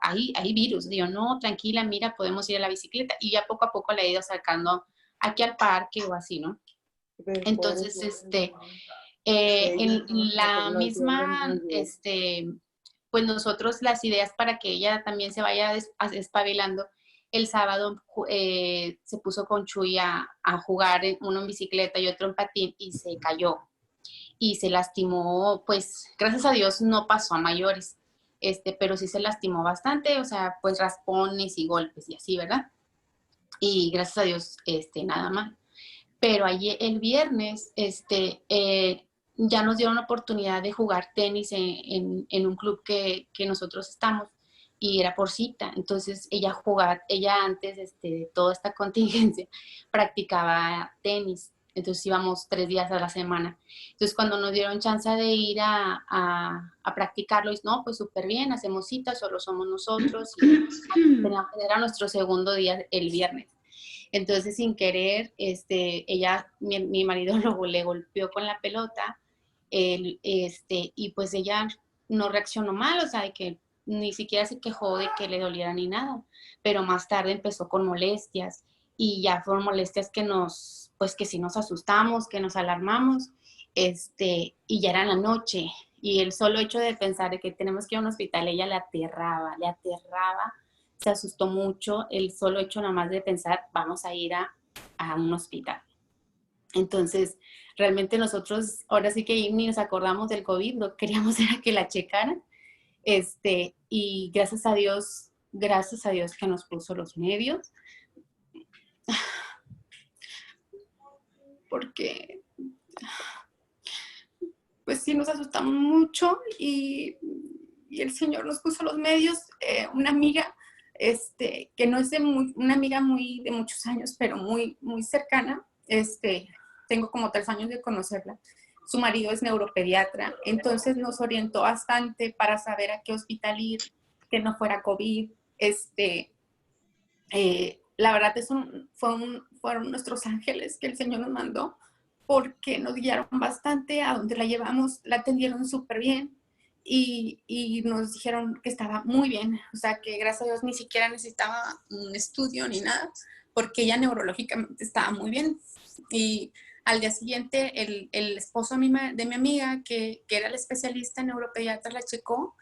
hay virus. Digo, no, tranquila, mira, podemos ir a la bicicleta. Y ya poco a poco le he ido sacando aquí al parque o así, ¿no? Entonces, en la misma, pues nosotros las ideas para que ella también se vaya espabilando, el sábado se puso con Chuy a jugar, uno en bicicleta y otro en patín, y se cayó y se lastimó. Pues gracias a Dios no pasó a mayores, pero sí se lastimó bastante, o sea, pues raspones y golpes y así, ¿verdad? Y gracias a Dios nada más. Pero ayer, el viernes, ya nos dieron la oportunidad de jugar tenis en un club que nosotros estamos, y era por cita. Entonces ella antes de toda esta contingencia practicaba tenis, entonces íbamos 3 días a la semana. Entonces cuando nos dieron chance de ir a practicarlo, no, pues súper bien, hacemos citas, solo somos nosotros, y era nuestro segundo día el viernes. Entonces, sin querer, mi marido le golpeó con la pelota, y pues ella no reaccionó mal, o sea, de que ni siquiera se quejó de que le doliera ni nada, pero más tarde empezó con molestias, y ya fueron molestias que sí nos asustamos, que nos alarmamos, y ya era en la noche, y el solo hecho de pensar de que tenemos que ir a un hospital, ella le aterraba, se asustó mucho, el solo hecho nada más de pensar, vamos a ir a un hospital. Entonces, realmente nosotros, ahora sí que ni nos acordamos del COVID, lo que queríamos era que la checaran, y gracias a Dios que nos puso los medios, porque pues sí nos asustamos mucho, y el Señor nos puso los medios. Una amiga, que no es una amiga muy de muchos años, pero muy, muy cercana, tengo como 3 años de conocerla. Su marido es neuropediatra, entonces nos orientó bastante para saber a qué hospital ir, que no fuera COVID. La verdad, fueron nuestros ángeles que el Señor nos mandó, porque nos guiaron bastante a donde la llevamos, la atendieron súper bien. Y nos dijeron que estaba muy bien, o sea, que gracias a Dios ni siquiera necesitaba un estudio ni nada, porque ella neurológicamente estaba muy bien. Y al día siguiente, el esposo de mi amiga, que era el especialista en neuropediatra, la checó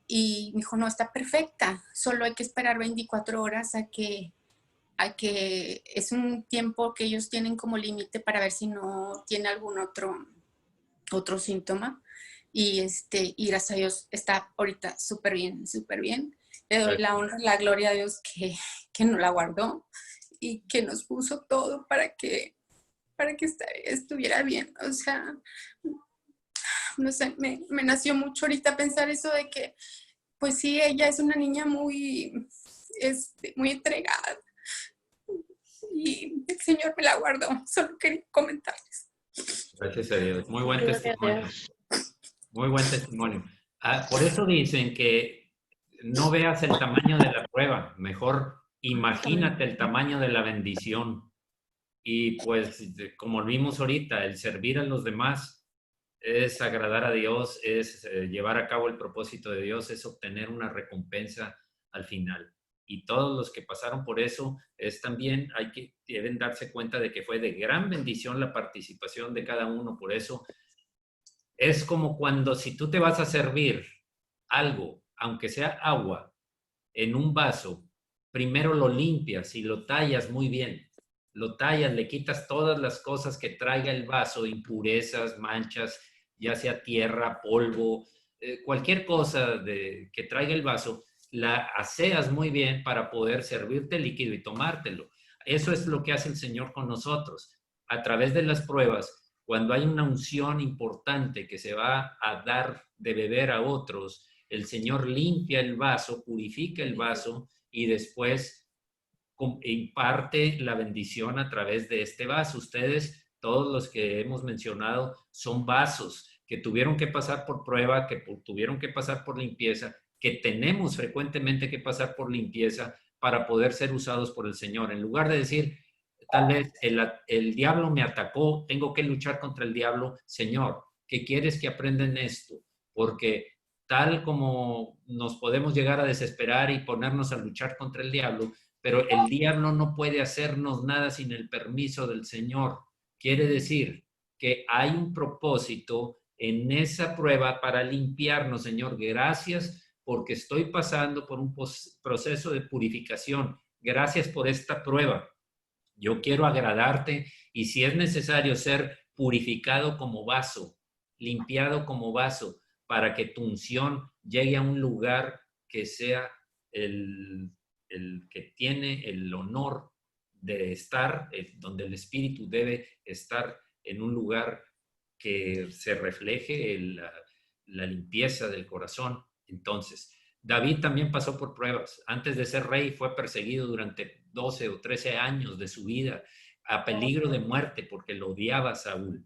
y me dijo, no, está perfecta, solo hay que esperar 24 horas a que es un tiempo que ellos tienen como límite para ver si no tiene algún otro síntoma. Y gracias a Dios está ahorita súper bien, súper bien. Le doy la honra, la gloria a Dios que nos la guardó y que nos puso todo para que estuviera bien. O sea, no sé, me nació mucho ahorita pensar eso de que, pues sí, ella es una niña muy entregada, y el Señor me la guardó. Solo quería comentarles. Gracias a Dios. Muy buen testimonio. Muy buen testimonio. Por eso dicen que no veas el tamaño de la prueba, mejor imagínate el tamaño de la bendición. Y pues, como vimos ahorita, el servir a los demás es agradar a Dios, es llevar a cabo el propósito de Dios, es obtener una recompensa al final. Y todos los que pasaron por eso, también deben darse cuenta de que fue de gran bendición la participación de cada uno. Por eso es como cuando si tú te vas a servir algo, aunque sea agua, en un vaso, primero lo limpias y lo tallas muy bien. Lo tallas, le quitas todas las cosas que traiga el vaso, impurezas, manchas, ya sea tierra, polvo, cualquier cosa que traiga el vaso, la aseas muy bien para poder servirte el líquido y tomártelo. Eso es lo que hace el Señor con nosotros. A través de las pruebas, cuando hay una unción importante que se va a dar de beber a otros, el Señor limpia el vaso, purifica el vaso y después imparte la bendición a través de este vaso. Ustedes, todos los que hemos mencionado, son vasos que tuvieron que pasar por prueba, que tuvieron que pasar por limpieza, que tenemos frecuentemente que pasar por limpieza para poder ser usados por el Señor. En lugar de decir, tal vez el diablo me atacó, tengo que luchar contra el diablo. Señor, ¿qué quieres que aprenda en esto? Porque tal como nos podemos llegar a desesperar y ponernos a luchar contra el diablo, pero el diablo no puede hacernos nada sin el permiso del Señor. Quiere decir que hay un propósito en esa prueba para limpiarnos, Señor. Gracias porque estoy pasando por un proceso de purificación. Gracias por esta prueba. Yo quiero agradarte y si es necesario ser purificado como vaso, limpiado como vaso, para que tu unción llegue a un lugar que sea el que tiene el honor de estar, donde el Espíritu debe estar en un lugar que se refleje la limpieza del corazón. Entonces, David también pasó por pruebas. Antes de ser rey fue perseguido durante 12 o 13 años de su vida, a peligro de muerte porque lo odiaba Saúl.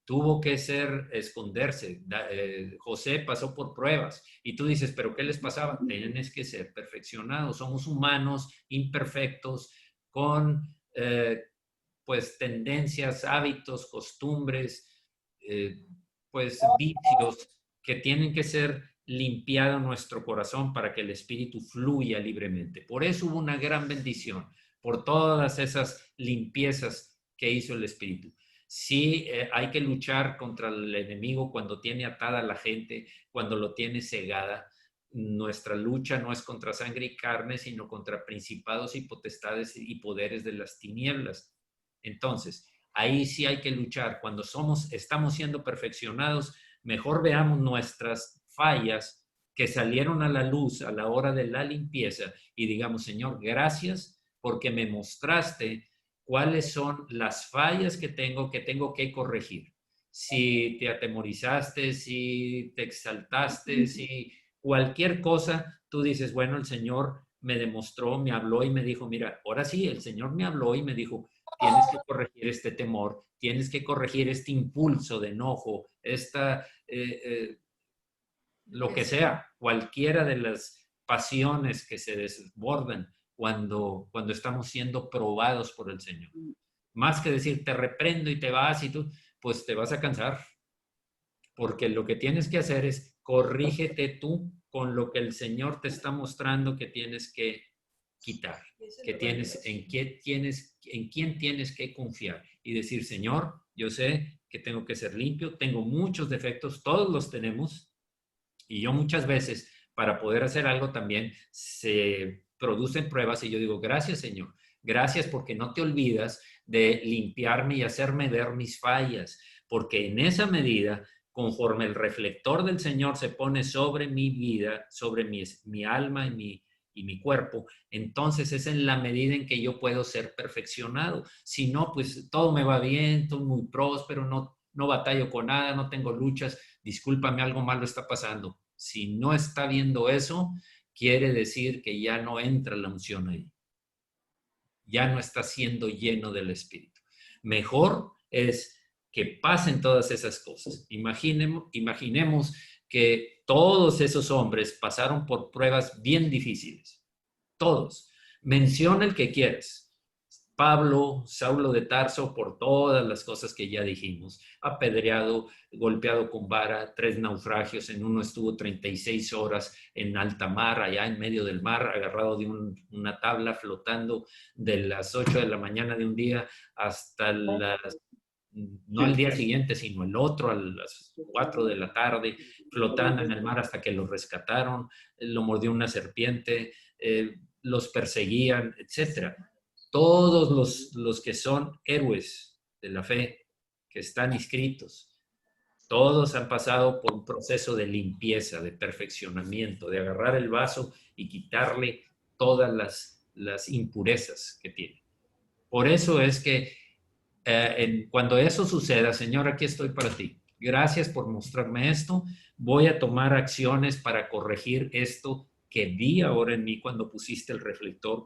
Tuvo que esconderse. José pasó por pruebas. Y tú dices, ¿pero qué les pasaba? Tienes que ser perfeccionados. Somos humanos, imperfectos, con pues tendencias, hábitos, costumbres, pues vicios que tienen que ser limpiado nuestro corazón para que el Espíritu fluya libremente. Por eso hubo una gran bendición, por todas esas limpiezas que hizo el Espíritu. Sí, hay que luchar contra el enemigo cuando tiene atada a la gente, cuando lo tiene cegada. Nuestra lucha no es contra sangre y carne, sino contra principados y potestades y poderes de las tinieblas. Entonces, ahí sí hay que luchar. Cuando estamos siendo perfeccionados, mejor veamos nuestras fallas que salieron a la luz a la hora de la limpieza y digamos, Señor, gracias porque me mostraste cuáles son las fallas que tengo que corregir. Si te atemorizaste, si te exaltaste, si cualquier cosa, tú dices, bueno, el Señor me demostró, me habló y me dijo, mira, ahora sí, el Señor me habló y me dijo, tienes que corregir este temor, tienes que corregir este impulso de enojo, lo que sea, cualquiera de las pasiones que se desbordan cuando estamos siendo probados por el Señor. Más que decir, te reprendo y te vas y tú, pues te vas a cansar. Porque lo que tienes que hacer es corrígete tú con lo que el Señor te está mostrando que tienes que quitar, en quién tienes que confiar y decir, Señor, yo sé que tengo que ser limpio, tengo muchos defectos, todos los tenemos, y yo muchas veces para poder hacer algo también se producen pruebas y yo digo, gracias Señor, gracias porque no te olvidas de limpiarme y hacerme ver mis fallas, porque en esa medida, conforme el reflector del Señor se pone sobre mi vida, sobre mi alma y mi cuerpo, entonces es en la medida en que yo puedo ser perfeccionado. Si no, pues todo me va bien, estoy muy próspero, no batallo con nada, no tengo luchas, discúlpame, algo malo está pasando. Si no está viendo eso, quiere decir que ya no entra la unción ahí. Ya no está siendo lleno del Espíritu. Mejor es que pasen todas esas cosas. Imaginemos que todos esos hombres pasaron por pruebas bien difíciles. Todos. Menciona el que quieras. Pablo, Saulo de Tarso, por todas las cosas que ya dijimos, apedreado, golpeado con vara, 3 naufragios, en uno estuvo 36 horas en alta mar, allá en medio del mar, agarrado de una tabla, flotando de las 8 de la mañana de un día hasta no al día siguiente, sino el otro, a las 4 de la tarde, flotando en el mar hasta que lo rescataron, lo mordió una serpiente, los perseguían, etcétera. Todos los que son héroes de la fe, que están inscritos, todos han pasado por un proceso de limpieza, de perfeccionamiento, de agarrar el vaso y quitarle todas las impurezas que tiene. Por eso es que cuando eso suceda, Señor, aquí estoy para ti. Gracias por mostrarme esto. Voy a tomar acciones para corregir esto que vi ahora en mí cuando pusiste el reflector,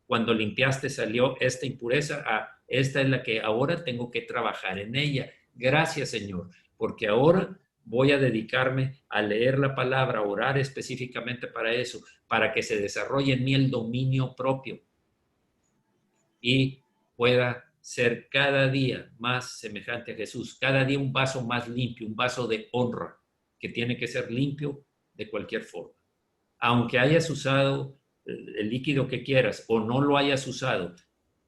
cuando limpiaste salió esta impureza, esta es la que ahora tengo que trabajar en ella. Gracias, Señor, porque ahora voy a dedicarme a leer la palabra, a orar específicamente para eso, para que se desarrolle en mí el dominio propio y pueda ser cada día más semejante a Jesús, cada día un vaso más limpio, un vaso de honra, que tiene que ser limpio de cualquier forma. Aunque hayas usado el líquido que quieras o no lo hayas usado,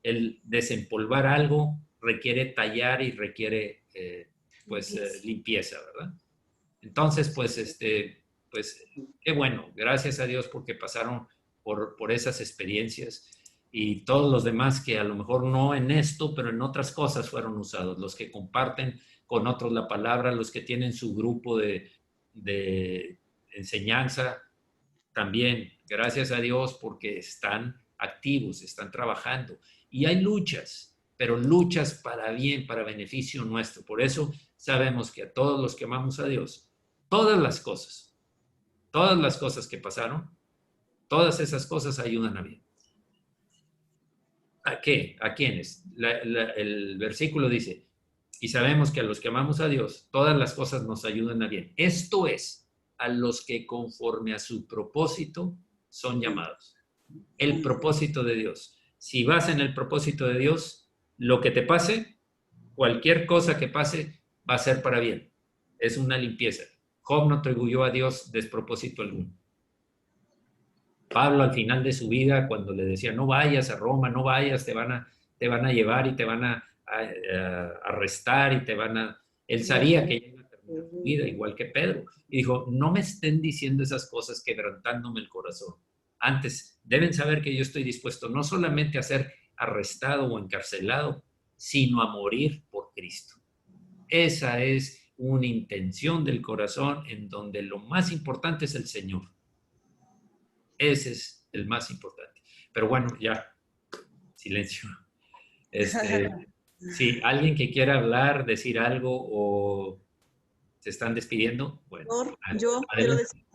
el desempolvar algo requiere tallar y requiere limpieza, ¿verdad? Entonces, pues qué bueno, gracias a Dios porque pasaron por esas experiencias, y todos los demás que a lo mejor no en esto, pero en otras cosas fueron usados, los que comparten con otros la palabra, los que tienen su grupo de enseñanza, también, gracias a Dios porque están activos, están trabajando. Y hay luchas, pero luchas para bien, para beneficio nuestro. Por eso sabemos que a todos los que amamos a Dios, todas las cosas que pasaron, todas esas cosas ayudan a bien. ¿A qué? ¿A quiénes? El versículo dice, y sabemos que a los que amamos a Dios, todas las cosas nos ayudan a bien. Esto es, a los que conforme a su propósito son llamados. El propósito de Dios. Si vas en el propósito de Dios, lo que te pase, cualquier cosa que pase, va a ser para bien. Es una limpieza. Job no atribuyó a Dios despropósito alguno. Pablo al final de su vida, cuando le decía, no vayas a Roma, no vayas, te van a llevar y te van a arrestar y Él sabía que iba a terminar su vida, igual que Pedro. Y dijo, no me estén diciendo esas cosas quebrantándome el corazón. Antes, deben saber que yo estoy dispuesto no solamente a ser arrestado o encarcelado, sino a morir por Cristo. Esa es una intención del corazón en donde lo más importante es el Señor. Ese es el más importante. Pero bueno, ya, silencio. Sí, alguien que quiera hablar, decir algo o se están despidiendo. Bueno, yo quiero decir.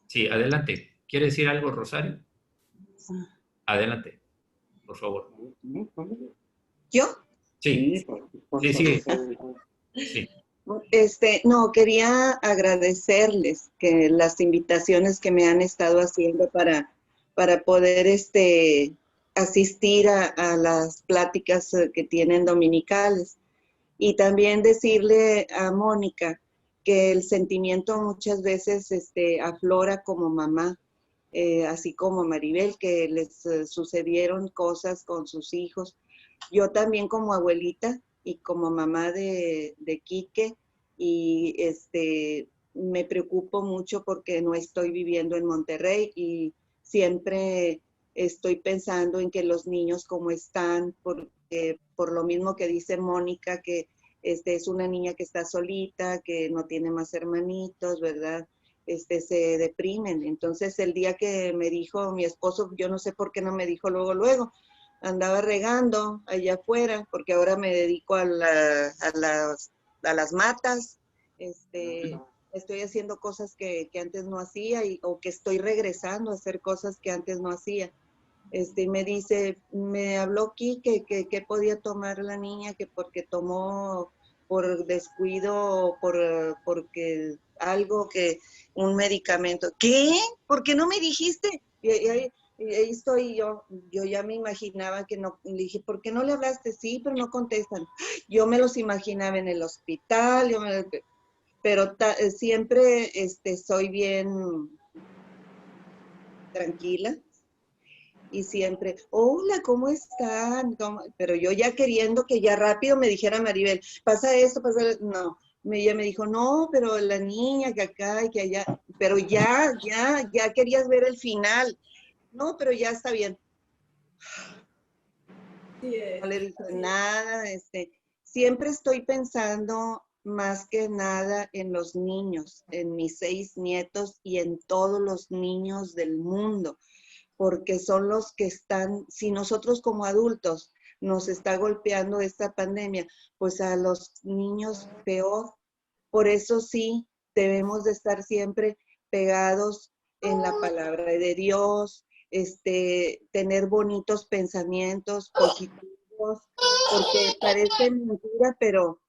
Sí, adelante. ¿Quiere decir algo, Rosario? Adelante, por favor. ¿Yo? Sí. Sí. No, quería agradecerles que las invitaciones que me han estado haciendo para poder asistir a las pláticas que tienen dominicales. Y también decirle a Mónica que el sentimiento muchas veces aflora como mamá, así como Maribel, que les sucedieron cosas con sus hijos. Yo también como abuelita y como mamá de Quique, y me preocupo mucho porque no estoy viviendo en Monterrey y siempre estoy pensando en que los niños cómo están, porque por lo mismo que dice Mónica, que es una niña que está solita, que no tiene más hermanitos, ¿verdad? Se deprimen. Entonces el día que me dijo mi esposo, yo no sé por qué no me dijo luego, andaba regando allá afuera, porque ahora me dedico a las matas, estoy haciendo cosas que antes no hacía o que estoy regresando a hacer cosas que antes no hacía. Me dice, me habló Quique que podía tomar la niña, que porque tomó por descuido, porque algo, que un medicamento. ¿Qué? ¿Por qué no me dijiste? Y ahí estoy yo ya me imaginaba que no, le dije, ¿por qué no le hablaste? Sí, pero no contestan. Yo me los imaginaba en el hospital, pero siempre soy bien tranquila y siempre, hola, ¿cómo están? Pero yo ya queriendo que ya rápido me dijera Maribel, pasa esto, no. Ella me dijo, no, pero la niña que acá y que allá, pero ya querías ver el final. No, pero ya está bien. No le dije nada. Siempre estoy pensando más que nada en los niños, en mis 6 nietos y en todos los niños del mundo, porque son los que están, si nosotros como adultos nos está golpeando esta pandemia, pues a los niños peor. Por eso sí, debemos de estar siempre pegados en la palabra de Dios, tener bonitos pensamientos positivos, porque parece mentira, pero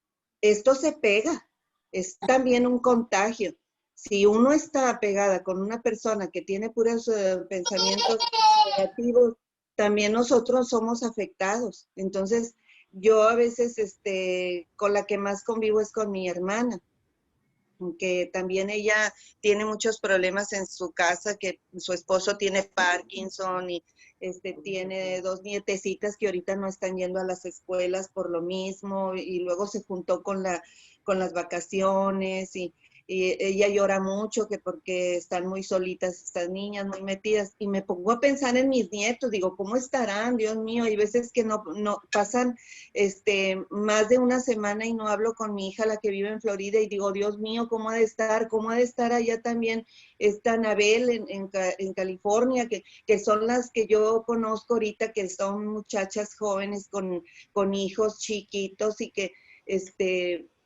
esto se pega. es también un contagio. Si uno está pegada con una persona que tiene puros pensamientos negativos, también nosotros somos afectados. Entonces, yo a veces con la que más convivo es con mi hermana, que también ella tiene muchos problemas en su casa, que su esposo tiene Parkinson y tiene 2 nietecitas que ahorita no están yendo a las escuelas por lo mismo, y luego se juntó con las vacaciones y ella llora mucho que porque están muy solitas estas niñas, muy metidas, y me pongo a pensar en mis nietos, digo, ¿cómo estarán? Dios mío, hay veces que no pasan más de una semana y no hablo con mi hija, la que vive en Florida, y digo, Dios mío, ¿cómo ha de estar allá también está Anabel en California, que son las que yo conozco ahorita, que son muchachas jóvenes con hijos chiquitos y que,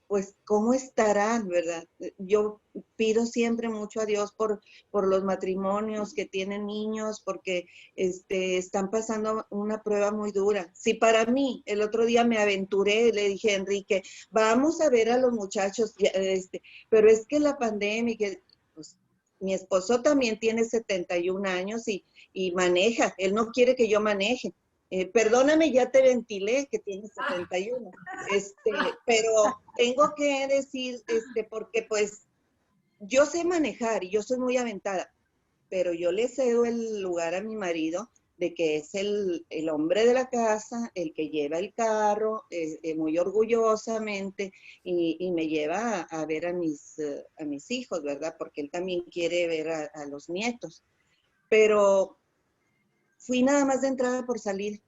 pues, ¿cómo estarán, verdad? Yo pido siempre mucho a Dios por los matrimonios que tienen niños, porque están pasando una prueba muy dura. Si para mí, el otro día me aventuré, le dije a Enrique, vamos a ver a los muchachos, pero es que la pandemia, pues, mi esposo también tiene 71 años y maneja, él no quiere que yo maneje. Perdóname, ya te ventilé que tienes 71, pero tengo que decir, porque pues yo sé manejar y yo soy muy aventada, pero yo le cedo el lugar a mi marido de que es el hombre de la casa, el que lleva el carro, muy orgullosamente, y me lleva a ver a mis hijos, ¿verdad? Porque él también quiere ver a los nietos. Pero fui nada más de entrada por salir,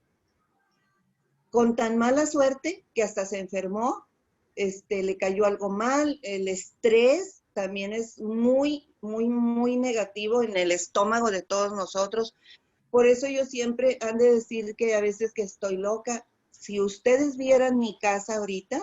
con tan mala suerte que hasta se enfermó, le cayó algo mal, el estrés también es muy, muy, muy negativo en el estómago de todos nosotros. Por eso yo siempre han de decir que a veces que estoy loca. Si ustedes vieran mi casa ahorita,